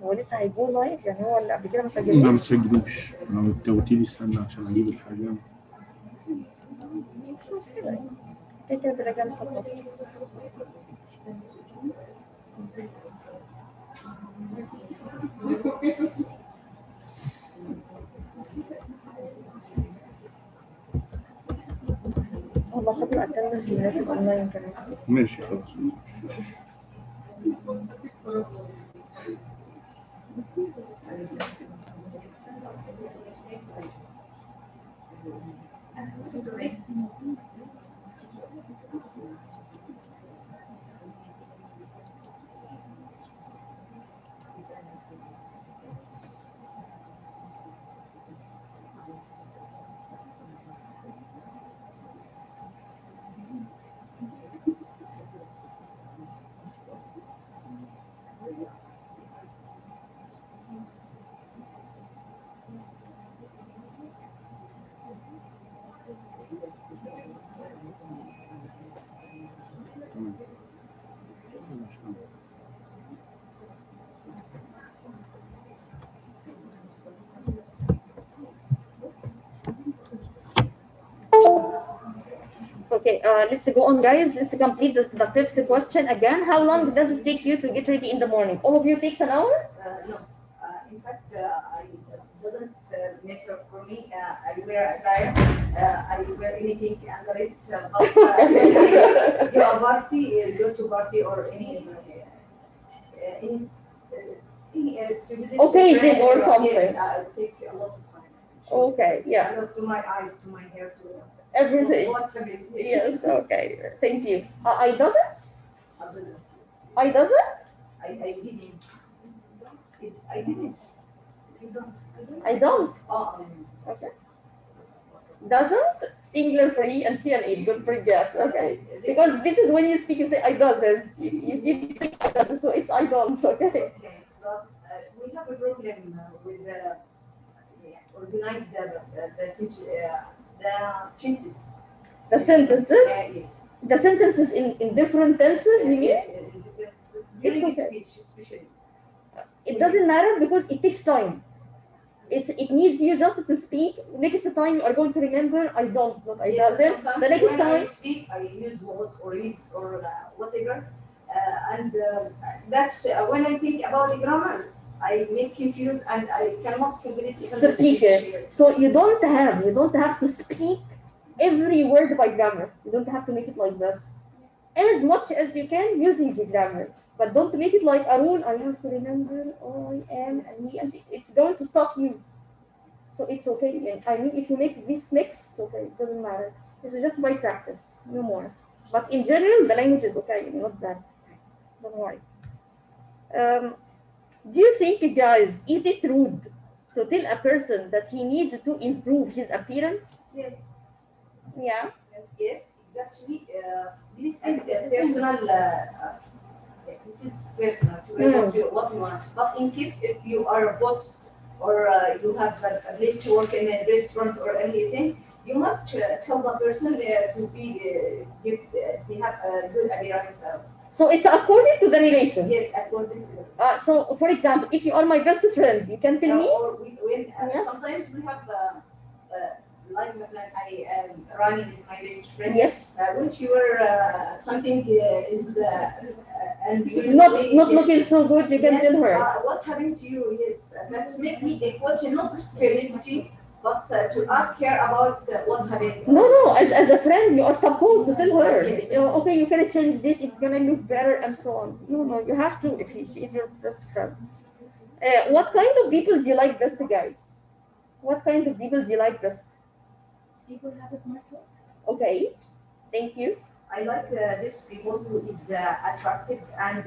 هو لسه هيجون لايف يعني هو اللي قبل كده ما لا سجلوش؟ ما سجلوش. لو انت قلت لي استنى عشان اجيب الحاجه. مش مشكلة يعني كده كده براجع مسطست. والله خدوا اتندنس الناس الاونلاين كمان. ماشي خلاص. Okay, let's go on, guys. Let's complete the fifth question again. How long does it take you to get ready in the morning? All of you takes an hour? No. In fact, it doesn't matter for me. I wear a attire. I wear anything under it. But when I go a party, go to party or any to visit occasion friends or something. Yes, I take a lot of time. Okay, yeah. I look to my eyes, to my hair, to Everything. what's happening. Yes, okay. Thank you. I doesn't? I didn't. I doesn't? I didn't. I didn't. You don't. I don't. Oh, Okay. Doesn't, singular for he and CNA, don't forget. Okay. Because this is when you speak, you say I doesn't. You didn't say I doesn't, so it's I don't. Okay. Okay. But we have a problem with organize the chances. The sentences? Yes. The sentences in different tenses, you mean? Yes, in different tenses. During okay. speech, especially. It doesn't matter because it takes time. It needs you just to speak. Next time you are going to remember I don't, not I doesn't. Sometimes the next when time I speak, I use was or is or whatever. And that's when I think about the grammar, I make confused and I cannot complete even the speech. So you don't have to speak every word by grammar. You don't have to make it like this. As much as you can using the grammar. But don't make it like Arun, I have to remember I am and he and she. It's going to stop you. So it's okay. I mean, if you make this mix, it's okay. It doesn't matter. This is just by practice, no more. But in general, the language is okay, not bad. Don't worry. Do you think, guys, is it rude to tell a person that he needs to improve his appearance? Yes. Yeah. Yes, exactly. This is a personal. This is personal to what you want. But in case if you are a boss or you have a place to work in a restaurant or anything, you must tell the person to be to have a good appearance. So it's according to the relation. Yes, according to the. So, for example, if you are my best friend, you can tell me. Or when sometimes we have. Like I am running is my best friend. Yes. When you were something is and not looking so good, you can tell her. What happened to you? Yes, that's make me a question, not curiosity, but to ask her about what happened. No. As a friend, you are supposed to tell her. Yes. Okay, you can change this. It's gonna look better, and so on. No, you have to if she is your best friend. What kind of people do you like best, guys? What kind of people do you like best? People have a smart talk. Okay, thank you. I like these people who is attractive and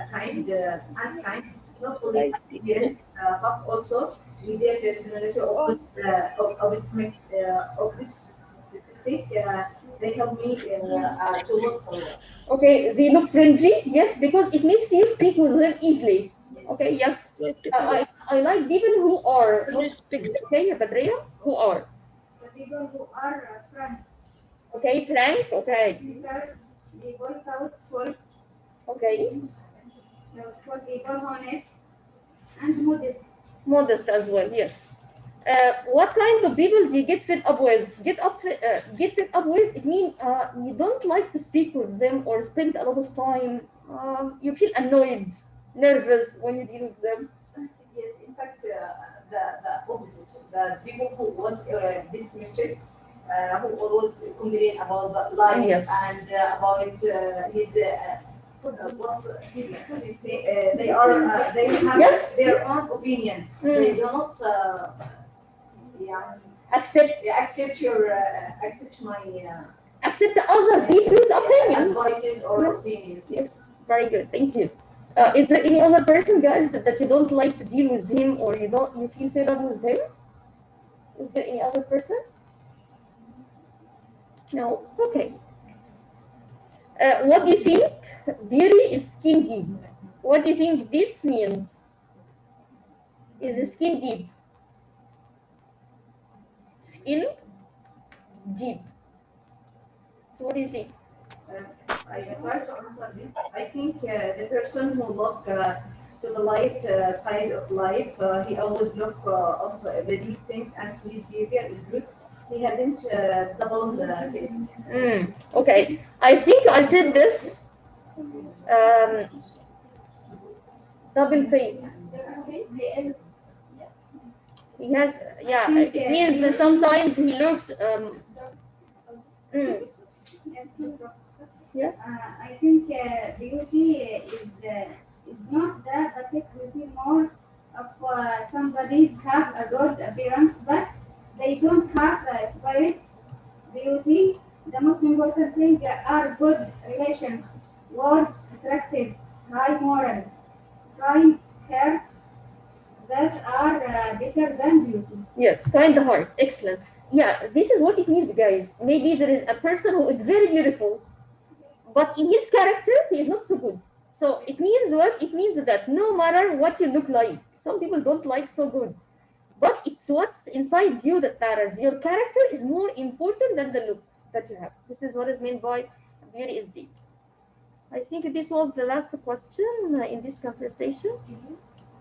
kind, not only appearance, but also with their personality of this state. They help me to look forward. Okay, they look friendly, yes, because it makes you speak with them easily. Yes. Okay, yes. I like people who are okay, Badria, who are. The people who are frank. Okay, frank. Okay. Sincere, people thoughtful. Okay. Thoughtful people honest. modest. Modest as well, yes. What kind of people do you get fed up with? Get fed up with, it means you don't like to speak with them or spend a lot of time. You feel annoyed, nervous when you deal with them. Yes, in fact, the opposite. The people who was pessimistic, who always complain about life Yes. and about his what he say. They are they have Yes. their own opinion. They do not yeah, Accept accept my accept the other people's opinions. advices or Yes. opinions. Yes, very good. Thank you. Is there any other person, guys, that you don't like to deal with him, or you feel fed up with him? Is there any other person? No. Okay. What do you think? Beauty is skin deep. What do you think this means? Is skin deep? Skin deep. So what do you think? I try to answer this. I think the person who look to the light side of life, he always look of the deep things, and so his behavior is good. He hasn't double face. Okay. I think I said this. Double face. He has, yeah. It means that sometimes he looks. Yes. I think beauty is not the basic beauty, more of somebody's have a good appearance, but they don't have a spirit beauty. The most important thing are good relations, words attractive, high moral, kind heart, that are better than beauty. Yes, kind heart. Excellent. Yeah, this is what it means, guys. Maybe there is a person who is very beautiful, but in his character, he is not so good. So it means what? It means that no matter what you look like, some people don't like so good, but it's what's inside you that matters. Your character is more important than the look that you have. This is what is meant by beauty is deep. I think this was the last question in this conversation.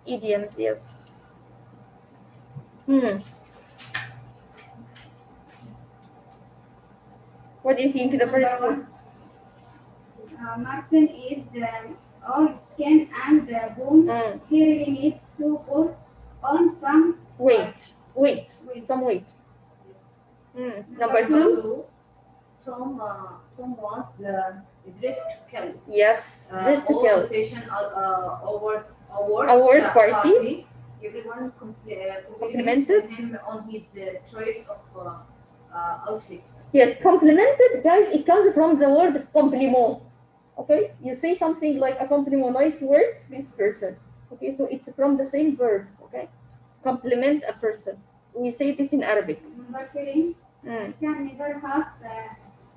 Idioms, yes. What do you think the first one? Martin is all skin and bone. He really needs to put on some Weight. Some weight. Number two. Tom was dressed to kill. Yes, dressed to all kill. the patient Awards party. Everyone Complimented him on his choice of outfit. Yes, complimented, guys, it comes from the word compliment. Okay, you say something like a compliment, nice words, this person. Okay, so it's from the same verb. Okay, compliment a person. We say this in Arabic. Number three, I can never have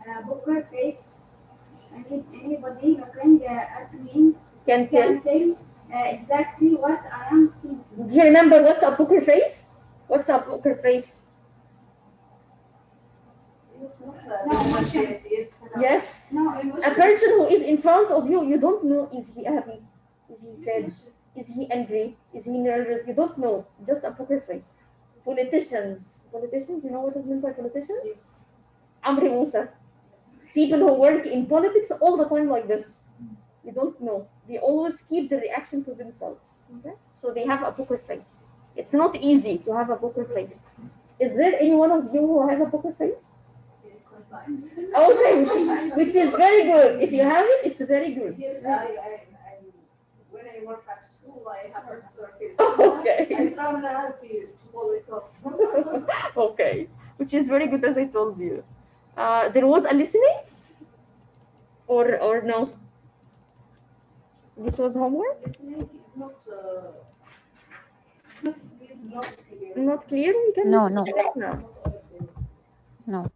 a poker face. Anybody looking at me Can can tell exactly what I am thinking. Do you remember what's a poker face? What's a poker face? Yes. No, A person who is in front of you, you don't know, is he happy? Is he sad? Is he angry? Is he nervous? You don't know. Just a poker face. Politicians, you know what is meant by politicians? Yes. Amri Musa. People who work in politics all the time like this. You don't know. They always keep the reaction to themselves. Okay? So they have a poker face. It's not easy to have a poker face. Is there any one of you who has a poker face? Yes, sometimes. Okay, which is very good. If you have it, it's very good. Yes, when I work at school, I have a poker face. Okay. I try now to pull it off. Okay, which is very good, as I told you. There was a listening, or no? This was homework. Listening is not clear. Not clear. We can No, listen no. to it now. No.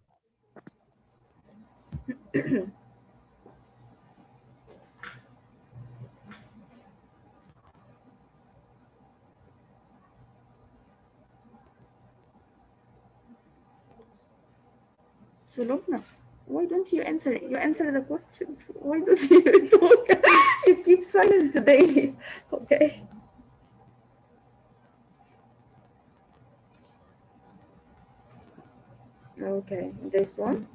So Lubna, why don't you answer it? You answer the questions. Why don't you talk? You keep silent today. Okay. Okay, this one.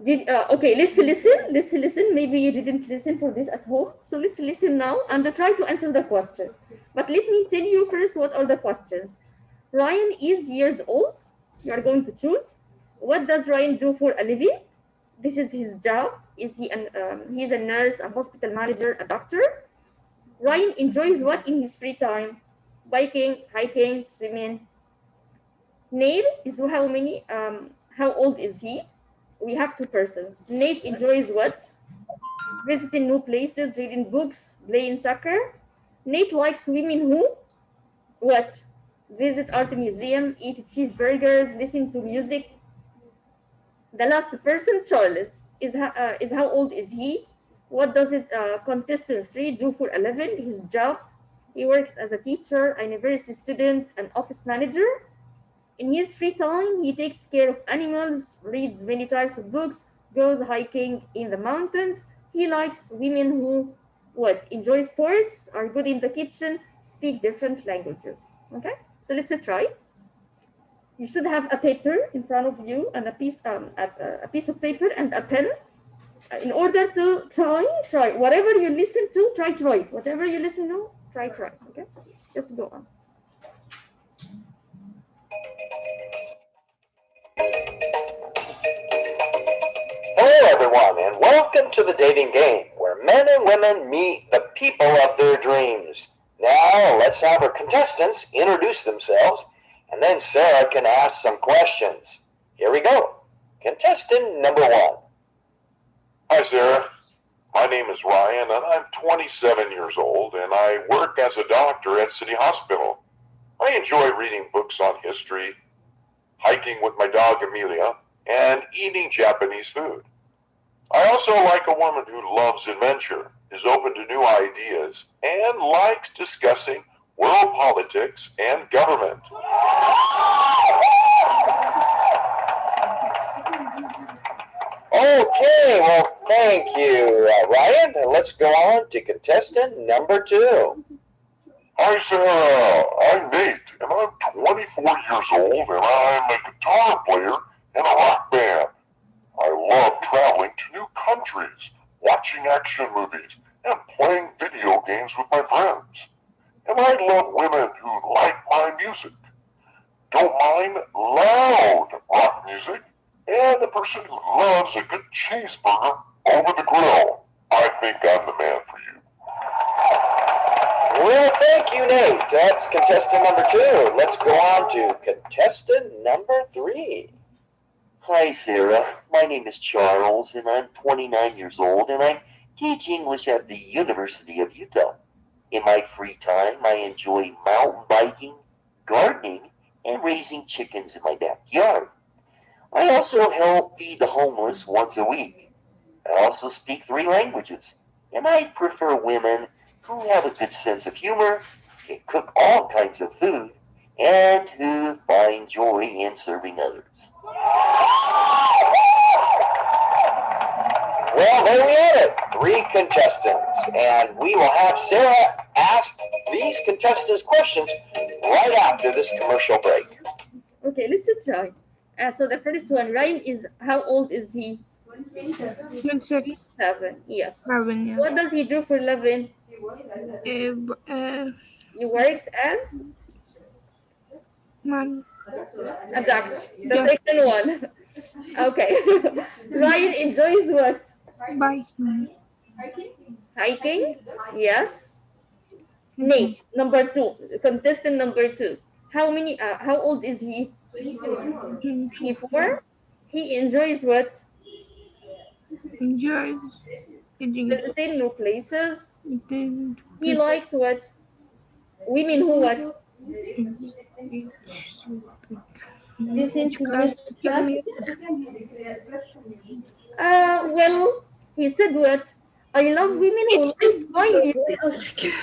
Okay, let's listen. Maybe you didn't listen for this at home. So let's listen now and try to answer the question. But let me tell you first what are the questions. Ryan is years old. You are going to choose. What does Ryan do for a living? This is his job. Is he he's a nurse, a hospital manager, a doctor? Ryan enjoys what in his free time? Biking, hiking, swimming. Neil is how old is he? We have two persons. Nate enjoys what? Visiting new places, reading books, playing soccer. Nate likes women who what? Visit art museum, eat cheeseburgers, listen to music. The last person, Charles, is how old is he? What does contestant 3 do for a living? His job. He works as a teacher, a university student, an office manager. In his free time, he takes care of animals, reads many types of books, goes hiking in the mountains. He likes women who what? Enjoy sports, are good in the kitchen, speak different languages. Okay, so let's try. You should have a paper in front of you and a piece of paper and a pen in order to try whatever you listen to. Try whatever you listen to. Try. Okay, just go on. Hello everyone and welcome to the dating game where men and women meet the people of their dreams. Now let's have our contestants introduce themselves and then Sarah can ask some questions. Here we go. Contestant number 1. Hi Sarah, my name is Ryan and I'm 27 years old and I work as a doctor at City Hospital. I enjoy reading books on history, hiking with my dog Amelia, and eating Japanese food. I also like a woman who loves adventure, is open to new ideas, and likes discussing world politics and government. Okay, well thank you Ryan. Let's go on to contestant number 2. Hi Sarah, I'm Nate and I'm 24 years old and I'm a guitar player in a rock band. I love traveling to new countries, watching action movies, and playing video games with my friends. And I love women who like my music, don't mind loud rock music, and a person who loves a good cheeseburger over the grill. I think I'm the man for you. Well, thank you, Nate. That's contestant number 2. Let's go on to contestant number 3. Hi, Sarah. My name is Charles, and I'm 29 years old, and I teach English at the University of Utah. In my free time, I enjoy mountain biking, gardening, and raising chickens in my backyard. I also help feed the homeless once a week. I also speak 3 languages, and I prefer women who have a good sense of humor, can cook all kinds of food, and who find joy in serving others. Well, there we have it. 3 contestants. And we will have Sarah ask these contestants questions right after this commercial break. Okay, let's try. So the first one, Ryan is how old is he? 7. Yes. 7, yeah. What does he do for a living? He works as Man, a doctor. The second one. Okay. Ryan enjoys what? biking. Hiking? Yes. Nate, number 2. Contestant number 2. How old is he? 24. He enjoys what? Enjoys eating. Visiting new places. Eating. He likes what? Women who what? Listen to music. Well, he said what? I love women who like my music,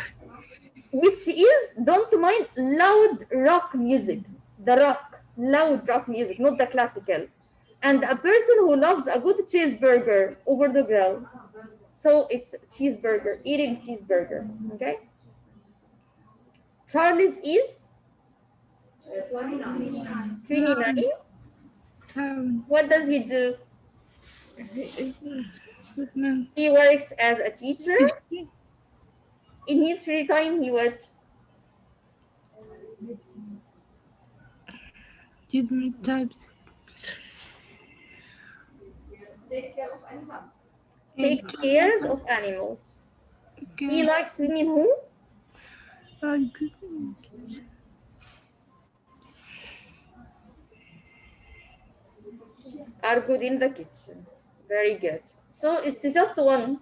which is don't mind loud rock music. Loud rock music, not the classical. And a person who loves a good cheeseburger over the grill. So it's cheeseburger, eating cheeseburger. Okay. Charles is 29. 29. What does he do? He works as a teacher. In his free time, he would Give me types. Take care of animals. take care of animals. He likes swimming who? Are good in the kitchen. Very good. So it's just one.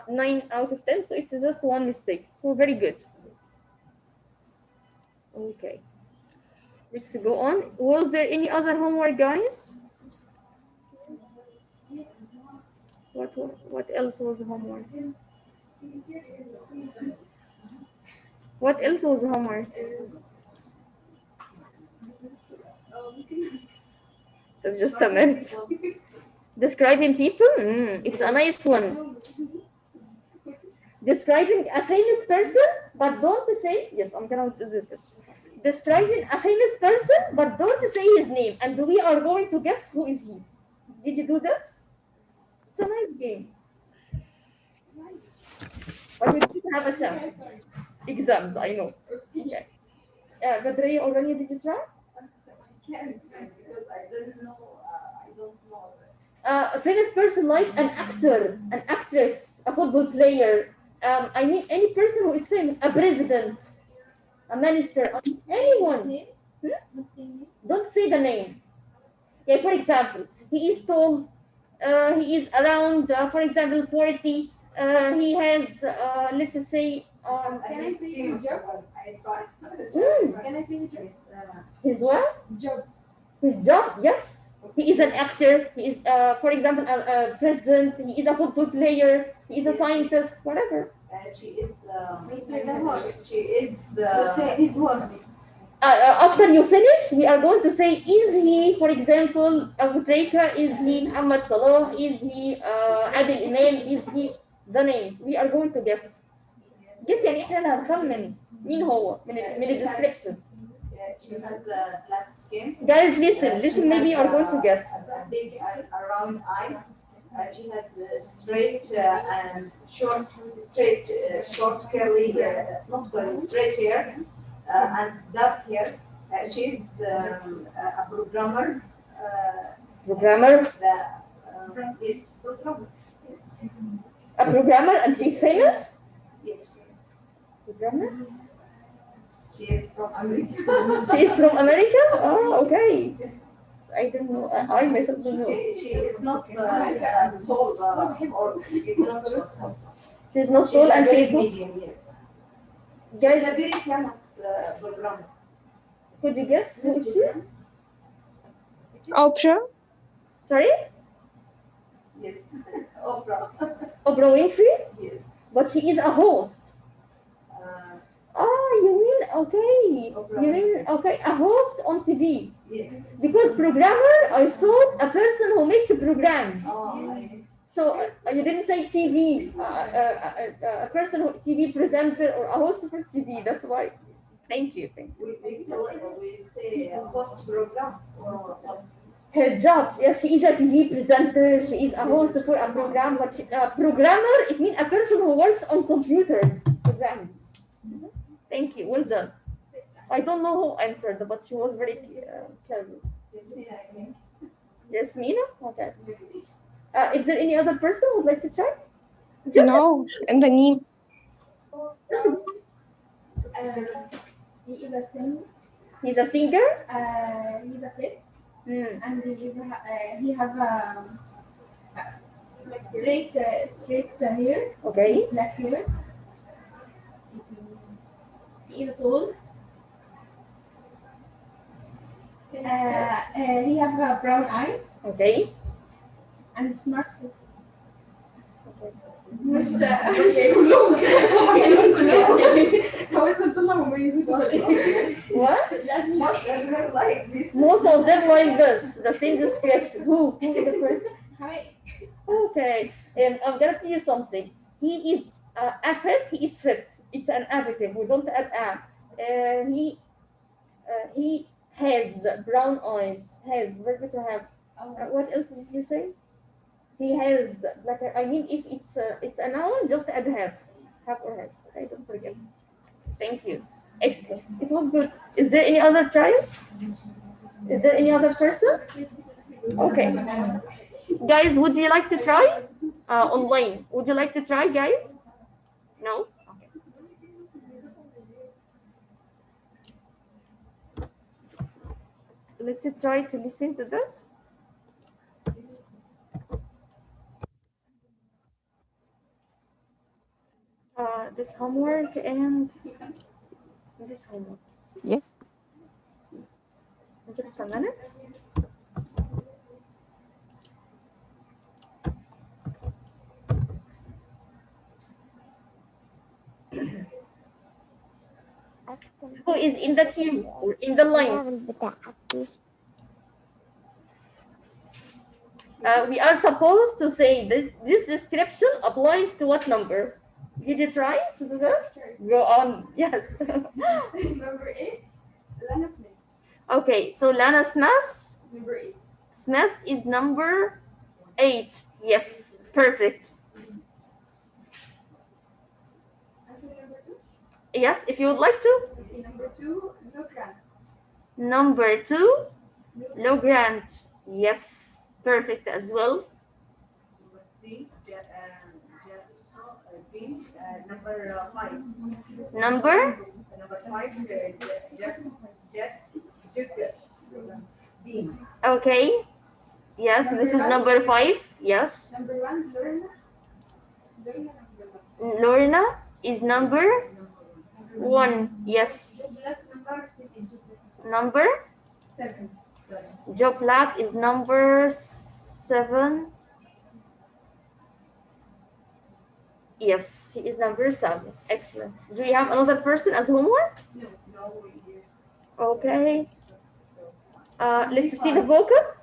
9 out of 10. So it's just one mistake. So very good. Okay. Let's go on. Was there any other homework, guys? What else was homework? What else was homework? Just a minute. Describing people? It's a nice one. Describing a famous person, but don't say, yes, I'm gonna do this. Describing a famous person, but don't say his name. And we are going to guess who is he. Did you do this? It's a nice game. But we didn't have a chance. Exams, I know. Okay. Badri, already did you try? I can't because I don't know. A famous person like an actor, an actress, a football player. I mean any person who is famous, a president, a minister, anyone. Don't say the name. Yeah, for example, he is tall, he is around, for example, 40. He has, let's say, Can I say his job? I tried. Can I say his job? his what? Job. His job, yes. He is an actor. He is, for example, a president. He is a football player. He is a scientist, whatever. She is. We say the word. She is. We say his word. After you finish, we are going to say, is he, for example, Abu Trika, is he Muhammad Salah, is he Adil Imam, is he the names. We are going to guess. Guess يعني احنا هنخمن مين هو من الديسكريبشن. She has a black skin. Guys, listen, maybe you are going to get. Big round eyes. She has straight and short, short curly, not curly, straight hair and dark hair. She's a programmer. Programmer? Yes, programmer. A programmer, and she's famous? Yes. Programmer? She is from America. She is from America? Oh, okay. I don't know. I myself don't know. She is not tall or is not short also. She's not tall and she is not. Medium, yes. Guys, She's a very famous programmer. could you guess who is she? Oprah? Sorry? Yes. Oprah. Oprah Winfrey? Yes. But she is a host. You mean, okay. Oprah. You mean, okay, a host on TV. Yes. Because programmer, I thought a person who makes programs. So you didn't say TV, a person who TV presenter or a host for TV. That's why. Thank you. We say host program. Her job, yes, she is a TV presenter. She is a host for a program. But programmer, it means a person who works on computers, programs. Thank you. Well done. I don't know who answered, but she was very clever. Yes, Mina? Okay. Is there any other person who would like to try? No, and the name. He is a singer. He's a singer? He's a flip. And he have straight hair. Okay. Black hair. He is tall. He have brown eyes. Okay. And smart face. مش كلهم حلوين كلهم حاولنا نطلع مميزين What? Most of them like this. Most of them like this. The same description. Who is the person? Okay. I'm gonna tell you something. He is fit. He is fit. It's an adjective. We don't add a. He has brown eyes. Has verb to have. What else did you say? He has black hair. I mean, if it's a noun, just add have or has. Okay, don't forget. Thank you. Excellent. It was good. Is there any other child? Is there any other person? Okay. Guys, would you like to try? Online. Would you like to try, guys? No? Okay. Let's try to listen to this. This homework and this homework. Yes. Just a minute. Who is in the queue or in the line? We are supposed to say this description applies to what number? Did you try to do this? Go on. Yes. Number 8, Lana Smith. Okay, so Lana Smith. Number 8. Smith is number 8. Yes, perfect. Answer number 2. Yes, if you would like to. Okay, number 2, no grant. Number 2, Low Grant. Yes, perfect as well. Number 3, number 5. Number Number 5, Dean. okay. Yes, this is number 5. Yes. Number 1, Lorna. Lorna is number 1. Yes. Number Seven. Joe Black is number 7. Yes, he is number 7. Excellent. Do you have another person as homework? No, yes. Okay. Let's see the vocab.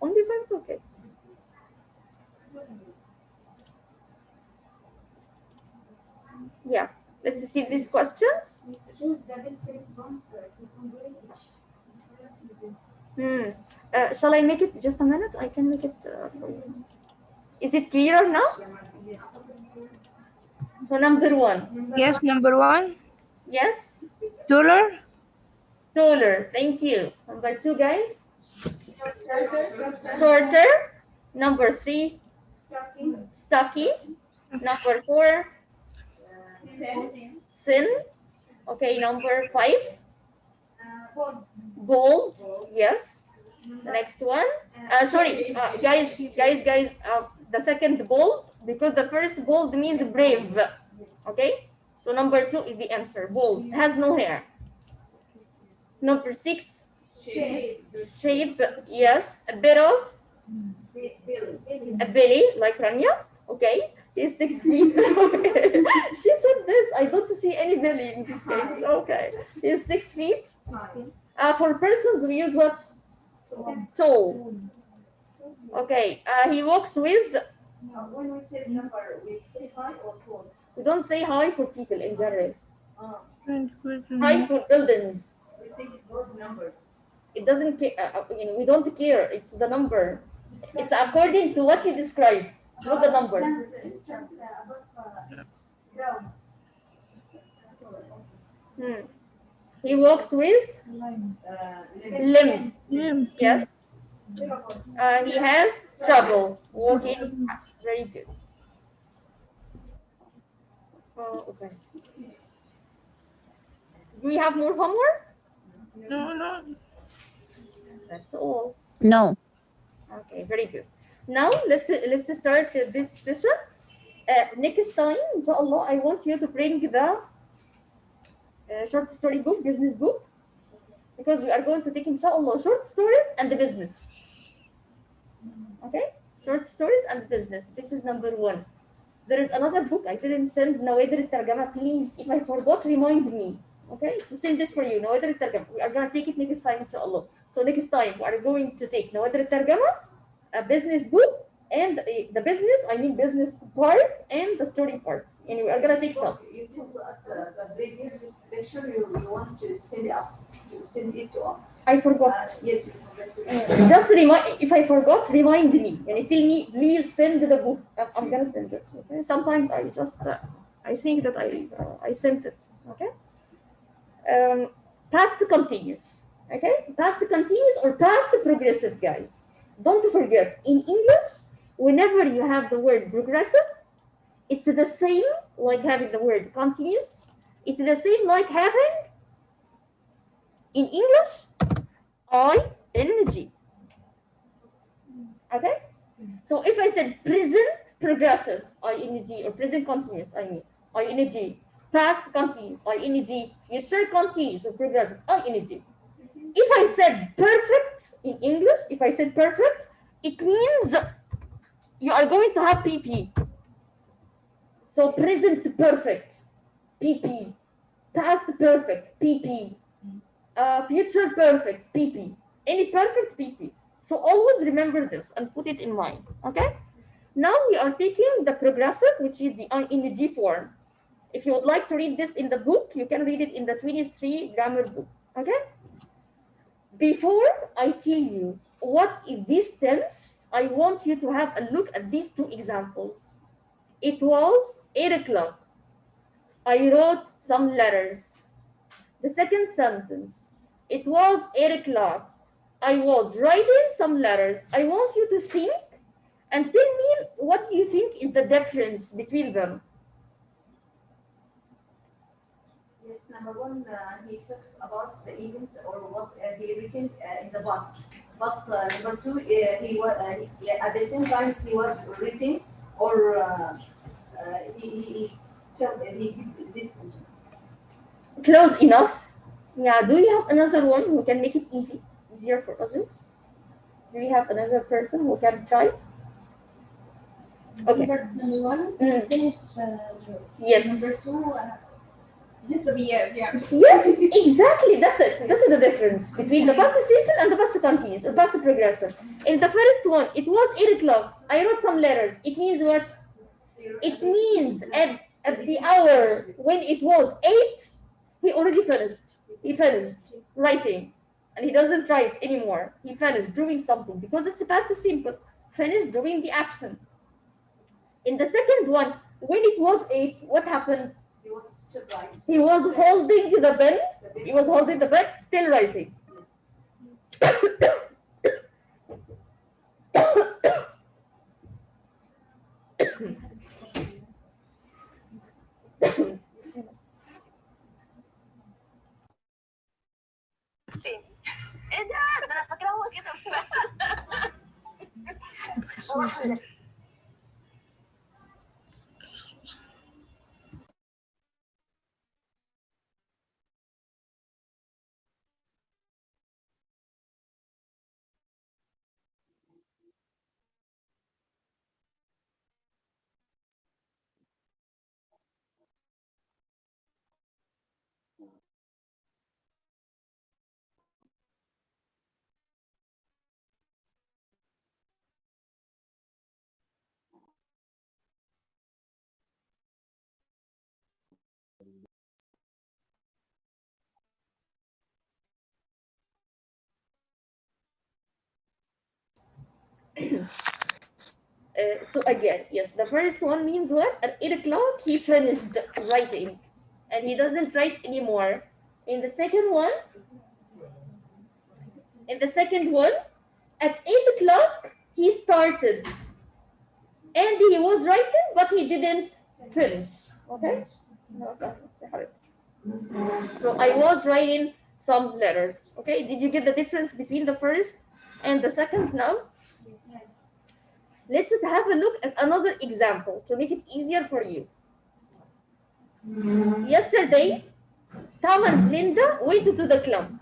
Only 5 is okay. Yeah. Let's see these questions. Choose the best response to complete each. Shall I make it just a minute? I can make it for you. Is it clearer now? Yes. So number 1. Yes, number 1. Yes. Taller. Taller. Thank you. Number 2, guys. Shorter. Number 3. Stocky. Number 4. Thin. Okay. Number 5. Bold. Yes. The next one. Sorry, guys. The second bold, because the first bold means brave. Okay. So number 2 is the answer. Bold. Has no hair. Number 6. Shape. Yes. A bit of a belly, like Rania. Okay. He's 6 feet. Okay. She said this. I don't see any belly in this case. Okay. He's 6 feet. For persons, we use what? Tall. Okay. He walks with. When we say number, we say high or tall? We don't say high for people in general. Mm-hmm. High for buildings. We take both numbers. It doesn't. We don't care. It's the number. It's according to what you describe, not the number. He walks with limb. Yes. He has trouble walking fast. Very good. Okay. Do we have more homework? No. That's all. No. Okay, very good. Now let's start this session. Next time, inshallah, I want you to bring the short story book, business book, because we are going to take, inshallah, short stories and the business. Okay, short stories and business. This is number 1. There is another book I didn't send, Nawadir al-Tarjama. Please, if I forgot, remind me. Okay, to send it for you. Nawadir al-Tarjama. We are going to take it next time, inshallah. So next time we are going to take Nawadir al-Tarjama, a business book, and the business, I mean business part and the story part. And we are gonna take some. You told us the previous lecture you want to send it to us. I forgot. Yes, you forgot. Just remind, if I forgot, remind me and tell me, please send the book. I'm gonna send it. Okay? Sometimes I just, I think that I sent it. Okay. Past continuous. Okay, past continuous or past progressive, guys. Don't forget, in English, whenever you have the word progressive, it's the same like having the word continuous. It's the same like having, in English, ing. Okay? So if I said present progressive, ing, or present continuous, I mean, ing, past continuous, ing, future continuous or progressive, ing. If I said perfect in English, if I said perfect, it means you are going to have PP. So present perfect, PP. Past perfect, PP. Future perfect, PP. Any perfect, PP. So always remember this and put it in mind, okay? Now we are taking the progressive, which is the ing form. If you would like to read this in the book, you can read it in the 23 grammar book, okay? Before I tell you what is this tense, I want you to have a look at these two examples. It was 8 o'clock. I wrote some letters. The second sentence, it was 8 o'clock. I was writing some letters. I want you to think and tell me what you think is the difference between them. Yes, number one, he talks about the event or what he written in the past. But number two, he was at the same time he was written or he did this sentence. Close enough. Yeah, do you have another one who can make it easier for others? Do you have another person who can try? Okay. Number one, finished. Yes. Number two, this the yeah. Yes, exactly. That's it. That's the difference between the past simple and the past continuous or past progressive. In the first one, it was 8 o'clock. I wrote some letters. It means what? It means at the hour when it was 8, he already finished. He finished writing. And he doesn't write anymore. He finished doing something because it's past simple. Finished doing the action. In the second one, when it was 8, what happened? He was still writing. He was holding the pen. He was holding the pen, still writing. ايه ده انا فاكره هو كده So again, yes, the first one means what? At 8 o'clock, he finished writing and he doesn't write anymore. In the second one, at 8 o'clock, he started and he was writing, but he didn't finish. Okay? So I was writing some letters. Okay, did you get the difference between the first and the second now? Yes. Let's just have a look at another example to make it easier for you. Yesterday, Tom and Linda went to the club.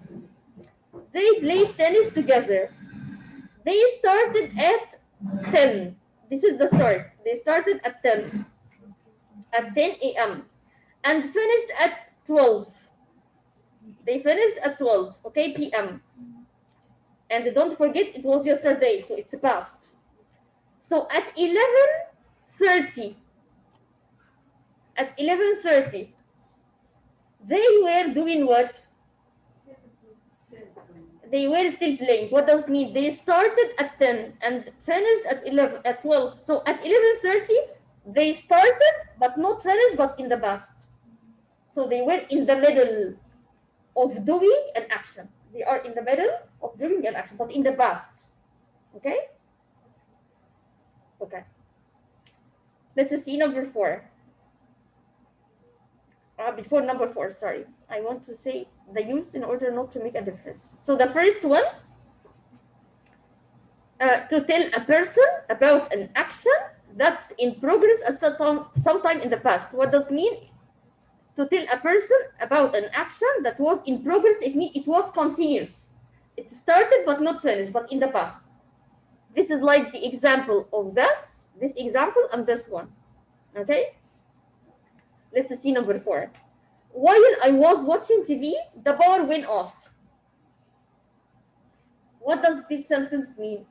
They played tennis together. They started at 10. This is the start. They started at 10 a.m. and finished at 12. They finished at 12, okay, p.m. And don't forget, it was yesterday, so it's past. So at 11:30, they were doing what? They were still playing. What does it mean? They started at 10 and finished at 12. So at 11:30, they started but not finished, but in the past. So they were in the middle of doing an action. They are in the middle of doing an action, but in the past. Okay? Okay. Let's see number 4. Before number 4, sorry. I want to say the use in order not to make a difference. So the first one, to tell a person about an action that's in progress at some time in the past. What does it mean? To tell a person about an action that was in progress, it means it was continuous. It started but not finished, but in the past. This is like the example of this example, and this one. Okay? Let's see number 4. While I was watching TV, the power went off. What does this sentence mean?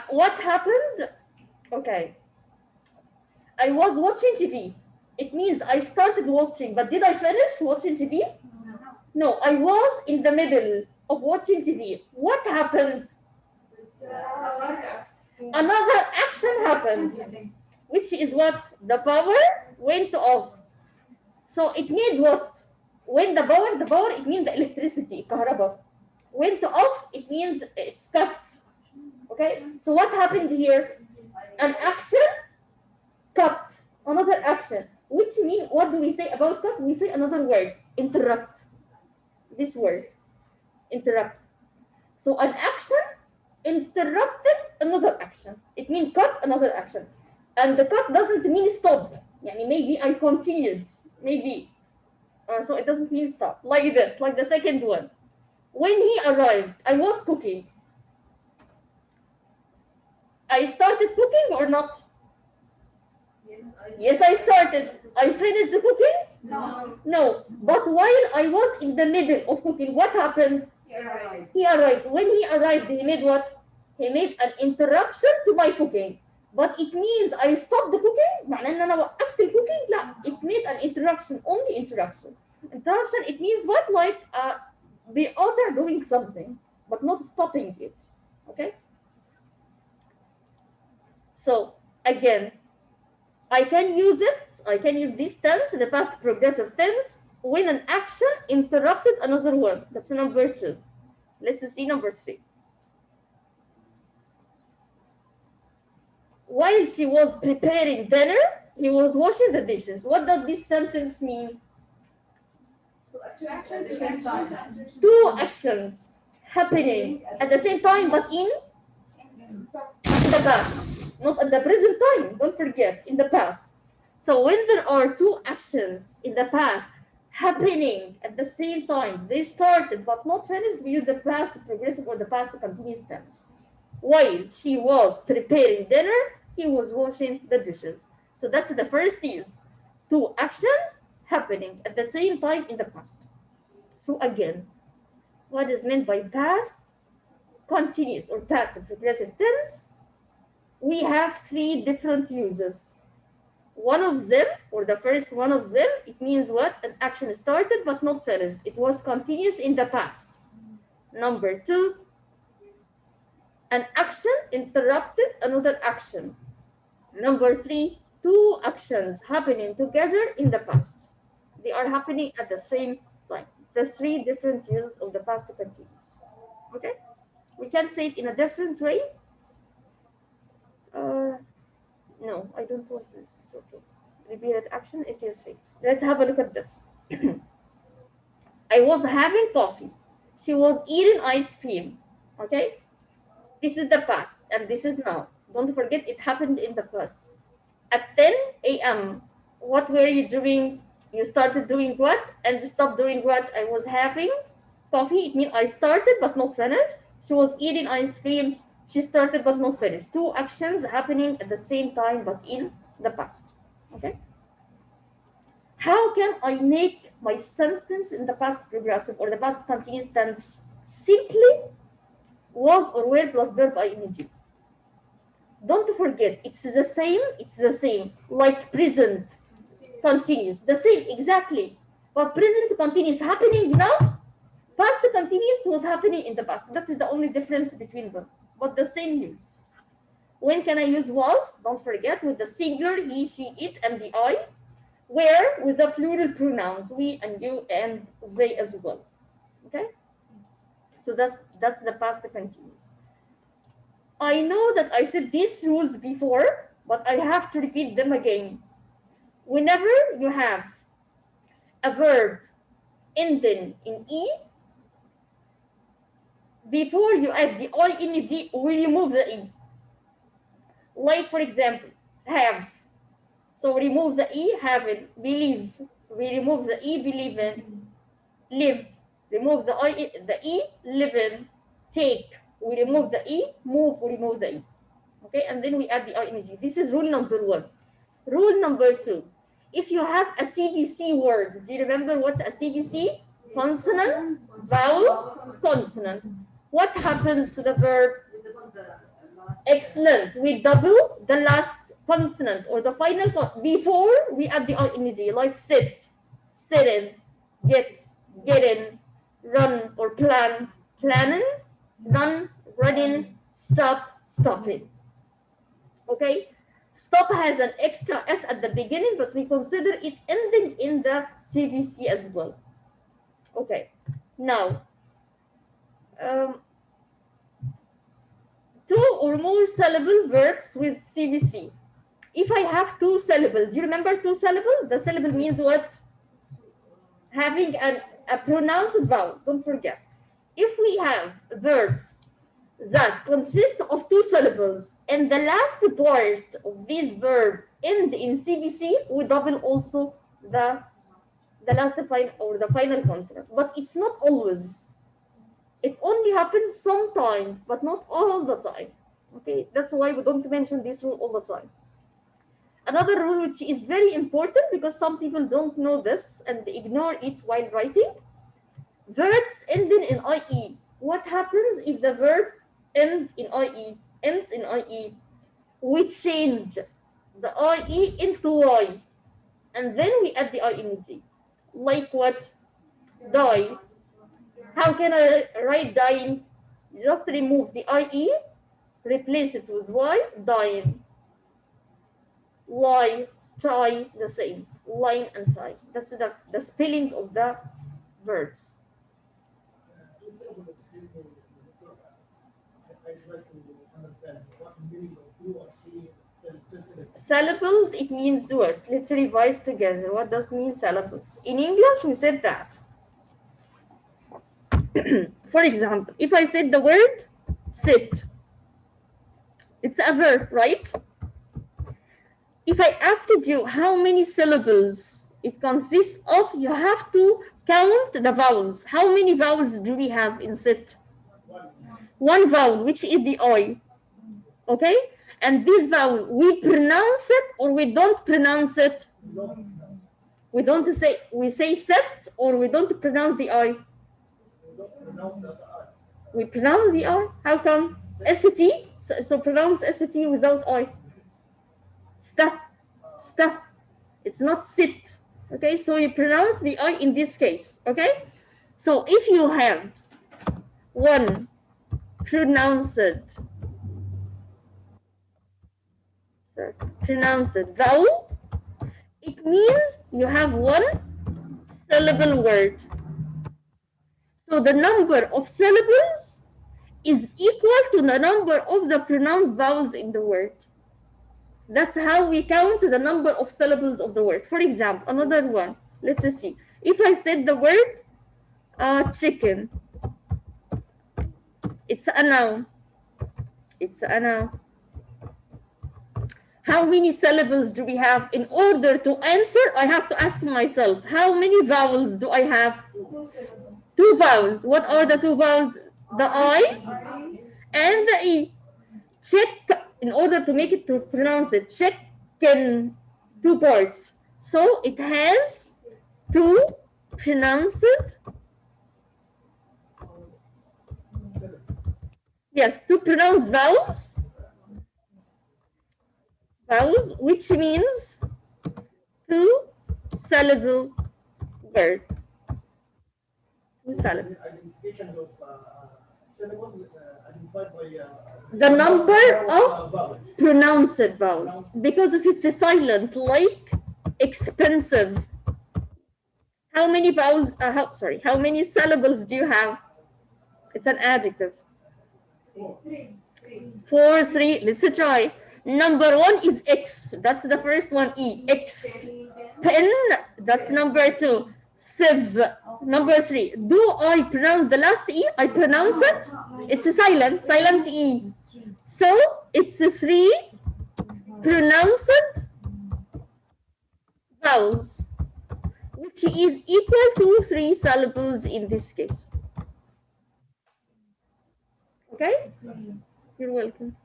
What happened? Okay. I was watching TV. It means I started watching, but did I finish watching TV? No, I was in the middle of watching TV. What happened? Another action happened, which is what? The power went off. So it made what? When the power, it means the electricity, kahraba. Went off, it means it's cut. Okay, so what happened here? An action cut, another action, which means, what do we say about cut? We say another word, interrupt. This word, interrupt. So an action interrupted another action. It means cut another action. And the cut doesn't mean stop. Yani maybe I continued, maybe. So it doesn't mean stop. Like this, like the second one. When he arrived, I was cooking. I started cooking or not? Yes, I started. I finished the cooking? No. But while I was in the middle of cooking, what happened? He arrived. When he arrived, he made what? He made an interruption to my cooking. But it means I stopped the cooking. معناه ان انا وقفت الcooking. لا, it made an interruption, only interruption. Interruption, it means what? Like the other doing something, but not stopping it. Okay? So again, I can use this tense, the past progressive tense, when an action interrupted another one. That's number 2. Let's see number 3. While she was preparing dinner, he was washing the dishes. What does this sentence mean? Two actions happening at the same time, but in the past. Not at the present time, don't forget, in the past. So when there are two actions in the past happening at the same time, they started but not finished, we use the past progressive or the past continuous tense. While she was preparing dinner, he was washing the dishes. So that's the first use. Two actions happening at the same time in the past. So again, what is meant by past continuous or past progressive tense? We have 3 different uses. One of them, or the first one of them, it means what? An action started but not finished. It was continuous in the past. Number 2, an action interrupted another action. Number 3, 2 actions happening together in the past. They are happening at the same time. The 3 different uses of the past continuous. Okay? We can say it in a different way. No, I don't want this. It's okay. Repeated action, it is safe. Let's have a look at this. I was having coffee. She was eating ice cream. Okay? This is the past, and this is now. Don't forget, it happened in the past. At 10 a.m., what were you doing? You started doing what? And stopped doing what? I was having coffee. It means I started but not finished. She was eating ice cream. She started but not finished. 2 actions happening at the same time but in the past. Okay? How can I make my sentence in the past progressive or the past continuous tense simply Was or were plus verb ing. Don't forget, it's the same, like present continuous, the same exactly. But present continuous happening now, past continuous was happening in the past. That's the only difference between them, but the same use. When can I use was? Don't forget, with the singular he, she, it, and the I. Where? With the plural pronouns, we and you and they as well. Okay? So that's the past continuous. I know that I said these rules before, but I have to repeat them again. Whenever you have a verb ending in E, before you add the ing, we remove the E. Like, for example, have. So remove the E, having, believe. We remove the E, believe in. Live. Remove the E, live in. Take. We remove the E, move, we remove the E. Okay, and then we add the ing. This is rule number 1. Rule number 2. If you have a CVC word, do you remember what's a CVC? Consonant, vowel, consonant. What happens to the verb? Excellent. We double the last consonant or the final before we add the ing, like sit, sit in, get in, run or plan, planning, run, running, stop, stopping. Okay? Stop has an extra S at the beginning, but we consider it ending in the CVC as well. Okay. Now, 2 or more syllable verbs with CVC. If I have 2 syllables, do you remember 2 syllables? The syllable means what? Having a pronounced vowel. Don't forget. If we have verbs that consist of 2 syllables and the last part of this verb end in CVC, we double also the last final consonant. But it's not always. It only happens sometimes, but not all the time. Okay, that's why we don't mention this rule all the time. Another rule which is very important because some people don't know this and they ignore it while writing. Verbs ending in IE. What happens if the verb ends in IE? We change the IE into Y and then we add the ing. Like what? Die. How can I write dying? Just remove the IE, replace it with Y, dying. Lie, tie, the same. Line and tie. That's the spelling of the verbs. Syllables, it means what? Let's revise together. What does mean syllables? In English, we said that. For example, if I said the word sit, it's a verb, right? If I asked you how many syllables it consists of, you have to count the vowels. How many vowels do we have in sit? 1 vowel, which is the I. Okay? And this vowel, we pronounce it or we don't pronounce it? We don't say, we say set or we don't pronounce the I? We pronounce the I. How come? ST. So pronounce ST without I. Stop. It's not sit. Okay, so you pronounce the I in this case. Okay, so if you have 1 pronounced vowel, it means you have 1 syllable word. So the number of syllables is equal to the number of the pronounced vowels in the word. That's how we count the number of syllables of the word. For example, another one. Let's see. If I said the word chicken, it's a noun. How many syllables do we have? In order to answer, I have to ask myself, how many vowels do I have? 2 vowels. What are the 2 vowels? The I and the E. Check. In order to make it to pronounce it, check in 2 parts. So it has 2 pronounced Yes, to pronounce vowels. Vowels, which means two-syllable word. Two-syllable. Identification of syllables identified by The number of vowels. pronounced vowels. Because if it's a silent, like expensive. How many vowels, how many syllables do you have? It's an adjective. Four, three, let's try. Number one is X. That's the first one, E. X. Pen, that's number two. Sieve, number three. Do I pronounce the last E? I pronounce it. It's a silent E. So it's a three pronounced vowels, which is equal to three syllables in this case. Okay? You're welcome.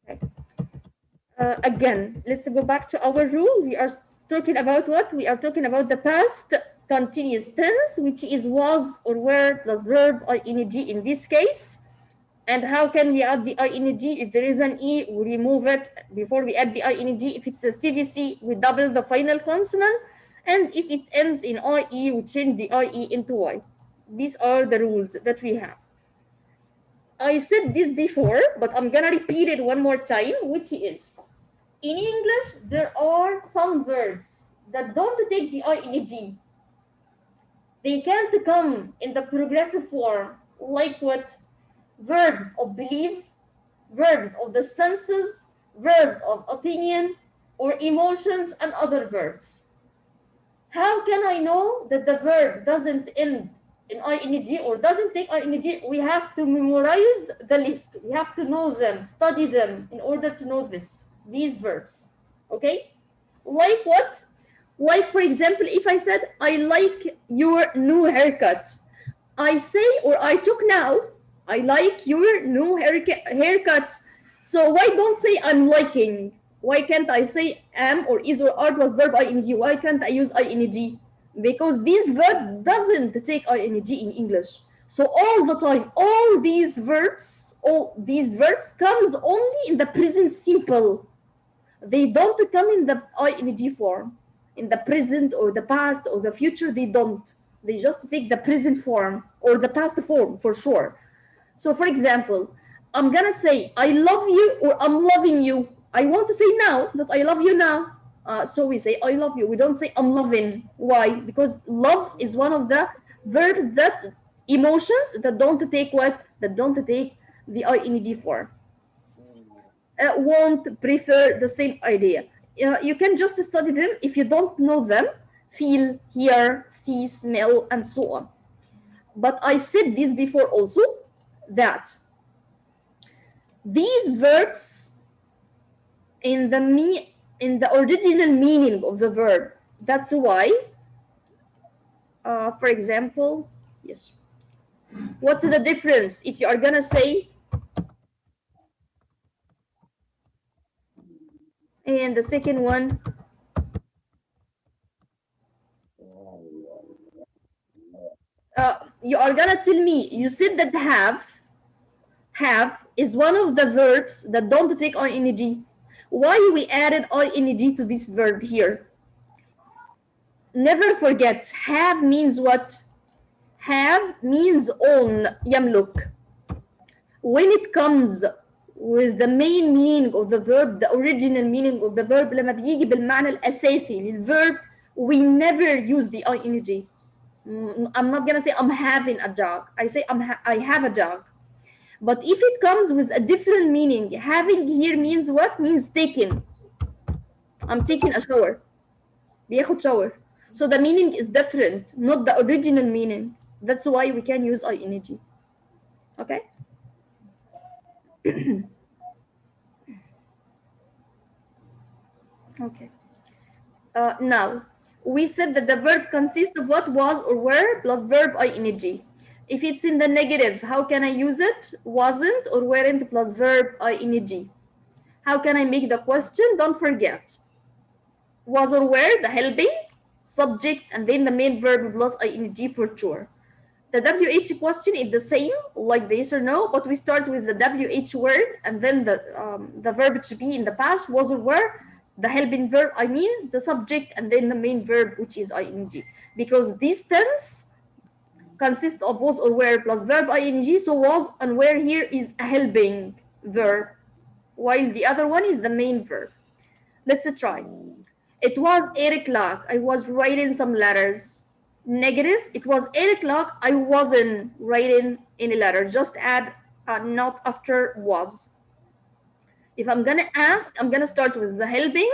Okay. Again, let's go back to our rule. We are talking about what? We are talking about the past continuous tense, which is was or were plus verb ing in this case. And how can we add the ing? If there is an E, we remove it before we add the ing. If it's a CVC, we double the final consonant. And if it ends in IE, we change the IE into Y. These are the rules that we have. I said this before, but I'm gonna repeat it one more time, which is, in English, there are some verbs that don't take the ing. They can't come in the progressive form, like what? Verbs of belief, verbs of the senses, verbs of opinion, or emotions, and other verbs. How can I know that the verb doesn't end in ing or doesn't take ing? We have to memorize the list. We have to know them, study them in order to know these verbs. Okay? Like what? Like, for example, if I said, I like your new haircut, I say, or I took now, I like your new haircut. So why don't say I'm liking? Why can't I say am or is or are plus verb ing? Why can't I use ing? Because this verb doesn't take ing in English. So all the time, all these verbs comes only in the present simple. They don't come in the ing form. In the present or the past or the future, they don't. They just take the present form or the past form for sure. So for example, I'm gonna say I love you or I'm loving you. I want to say now that I love you now. So we say I love you. We don't say I'm loving. Why? Because love is one of the verbs that emotions that don't take what? That don't take the ing form. Want, prefer, the same idea. You can just study them. If you don't know them, feel, hear, see, smell, and so on. But I said this before also, that these verbs in the original meaning of the verb, that's why, for example, yes, what's the difference if you are gonna say, and the second one, you are gonna tell me, you said that have is one of the verbs that don't take ing. Why we added ing to this verb here? Never forget, have means what? Have means own, يملك. When it comes with the main meaning of the verb, the original meaning of the verb, لما بيجي بالمعنى الأساسي للverb, we never use the ing. I'm not gonna say I'm having a dog. I say I have a dog. But if it comes with a different meaning, having here means what? Means taking. I'm taking a shower. بياخد shower. So the meaning is different, not the original meaning. That's why we can use ing. Okay? Okay. Now, we said that the verb consists of what? Was or were plus verb ing. If it's in the negative, how can I use it? Wasn't or weren't plus verb ing. How can I make the question? Don't forget. Was or were, the helping, subject, and then the main verb plus ing for sure. The WH question is the same, like the yes or no, but we start with the WH word and then the verb to be in the past, was or were, the helping verb, I mean, the subject, and then the main verb, which is ing. Because this tense consists of was or were plus verb ing, so was and were here is a helping verb, while the other one is the main verb. Let's try. It was 8 o'clock. I was writing some letters. Negative. It was 8 o'clock. I wasn't writing any letter. Just add a not after was. If I'm gonna ask, I'm gonna start with the helping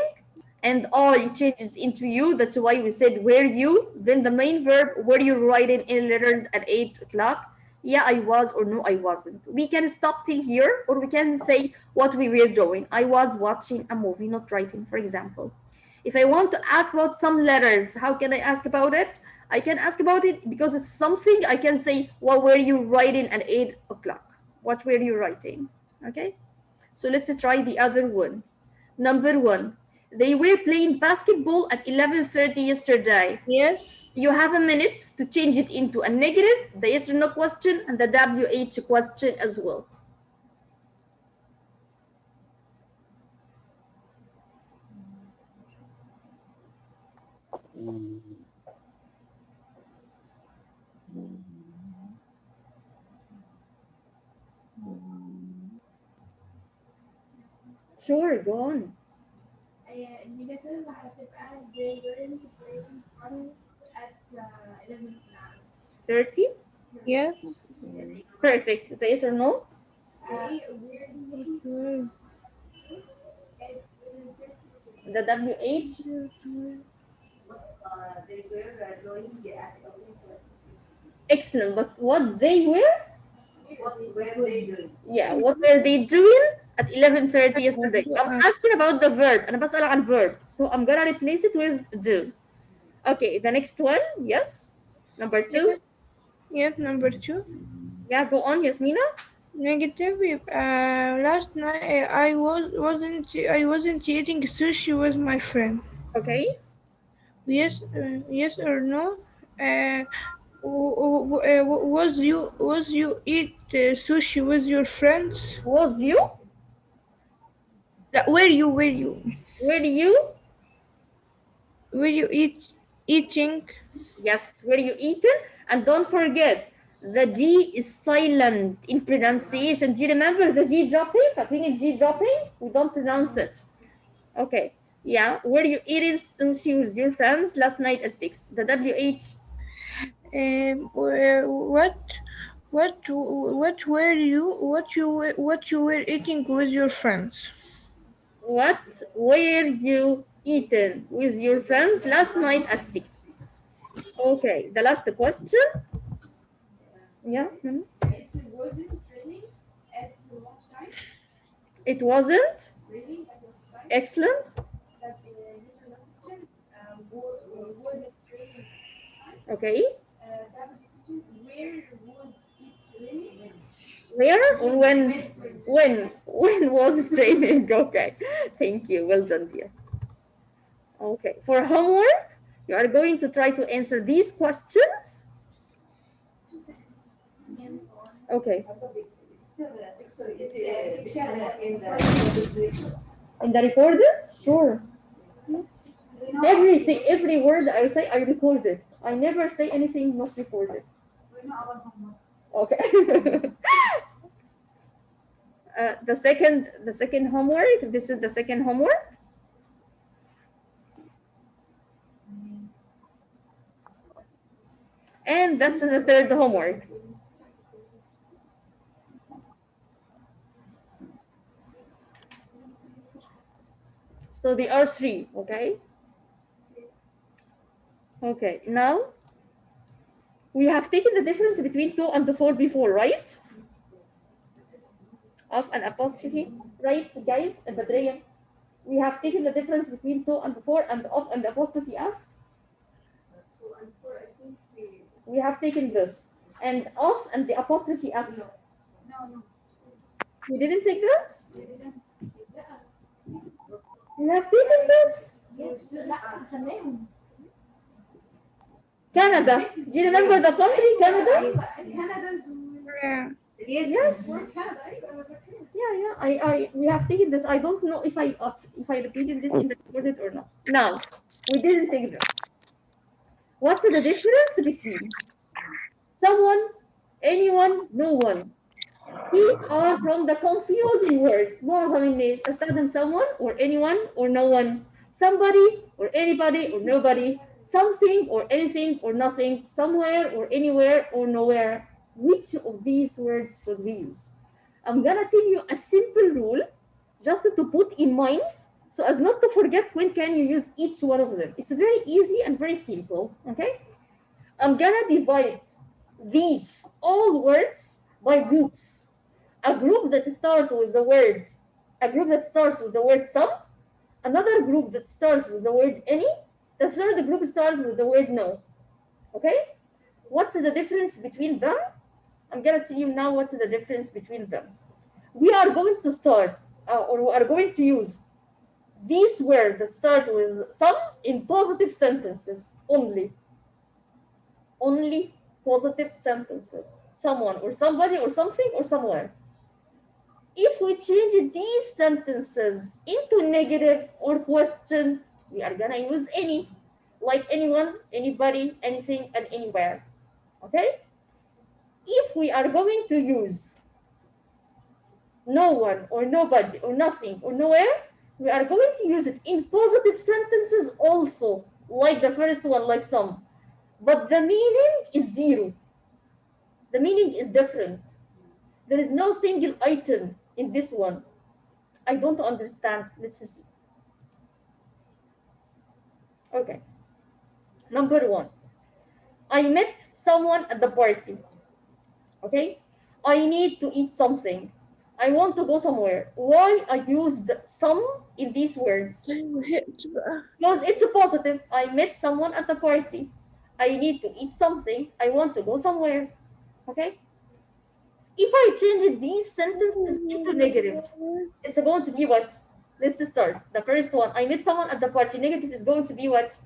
and I changes into you. That's why we said were you. Then the main verb, were you writing any letters at 8 o'clock? Yeah, I was, or no, I wasn't. We can stop till here, or we can say what we were doing. I was watching a movie, not writing, for example. If I want to ask about some letters, how can I ask about it? I can ask about it because it's something I can say, what were you writing at 8 o'clock? What were you writing? Okay, so let's try the other one. Number one, they were playing basketball at 11:30 yesterday. Yes. You have a minute to change it into a negative, the yes or no question, and the WH question as well. Sure, go on. Negative هتبقى they weren't playing basketball at 11 o'clock. 30? Yes. Perfect. The yes or no? They were The WH? They were drawing at Excellent. But what they were? what were they doing? Yeah, what were they doing at 11:30 yesterday? I'm asking about the verb. أنا بسأل عن verb. So I'm gonna replace it with do. Okay, the next one, yes. Number two. Yes, number two. Yeah, go on, Yasmina. Negative. Last night I wasn't eating sushi with my friend. Okay. Yes, yes or no? Was you eat sushi with your friends? Was you? Were you Were you? eating? Yes, were you eaten? And don't forget, the G is silent in pronunciation. Do you remember the G dropping? فاكرين G dropping? We don't pronounce it. Okay. Yeah. Were you eating sushi with your friends last night at 6? The WH. What you were eating with your friends? What were you eating with your friends last night at 6? Okay. The last question. Yeah. It wasn't raining at lunchtime. It wasn't. Raining at lunchtime. Excellent. That this is the question. Was it raining? Okay. That question. Where was it raining? Where or when? When was it raining? Okay. Thank you. Well done, dear. Okay. For homework, you are going to try to answer these questions. Okay. In the recorder? Sure. Everything, every word I say, I recorded. I never say anything not recorded. Okay. The second homework. This is the second homework. And that's the third homework. So they are 3, okay? Okay, now we have taken the difference between 2 and the 4 before, right? Of an apostrophe, right, guys? Badriya, we have taken the difference between 2 and the 4 and of and the apostrophe s. 2 and 4, I think we have taken this. And of and the apostrophe s. No. You didn't take this? We didn't. You have taken this? Canada. Do you remember the country Canada? Yeah. Yes. Yeah. We have taken this. I don't know if I repeated this in the recorded or not. Now, we didn't take this. What's the difference between someone, anyone, no one? These are from the confusing words. معظم الناس استخدم someone or anyone or no one, somebody or anybody or nobody, something or anything or nothing, somewhere or anywhere or nowhere. Which of these words should we use? I'm gonna tell you a simple rule just to put in mind so as not to forget when can you use each one of them. It's very easy and very simple, okay? I'm gonna divide these all words by groups. A group that starts with the word some, another group that starts with the word any, the third group starts with the word no. Okay? What's the difference between them? I'm gonna tell you now what's the difference between them. We are going to start or we are going to use these words that start with some in positive sentences only. Only positive sentences. Someone or somebody or something or somewhere. If we change these sentences into negative or question, we are gonna use any, like anyone, anybody, anything, and anywhere. Okay? If we are going to use no one or nobody or nothing or nowhere, we are going to use it in positive sentences also, like the first one, like some. But the meaning is zero. The meaning is different. There is no single item in this one. I don't understand. Let's see. Okay. Number one. I met someone at the party. Okay. I need to eat something. I want to go somewhere. Why I used some in these words? Because it's a positive. I met someone at the party. I need to eat something. I want to go somewhere. Okay. If I change these sentences into negative, it's going to be what? Let's start. The first one, I met someone at the party. Negative is going to be what?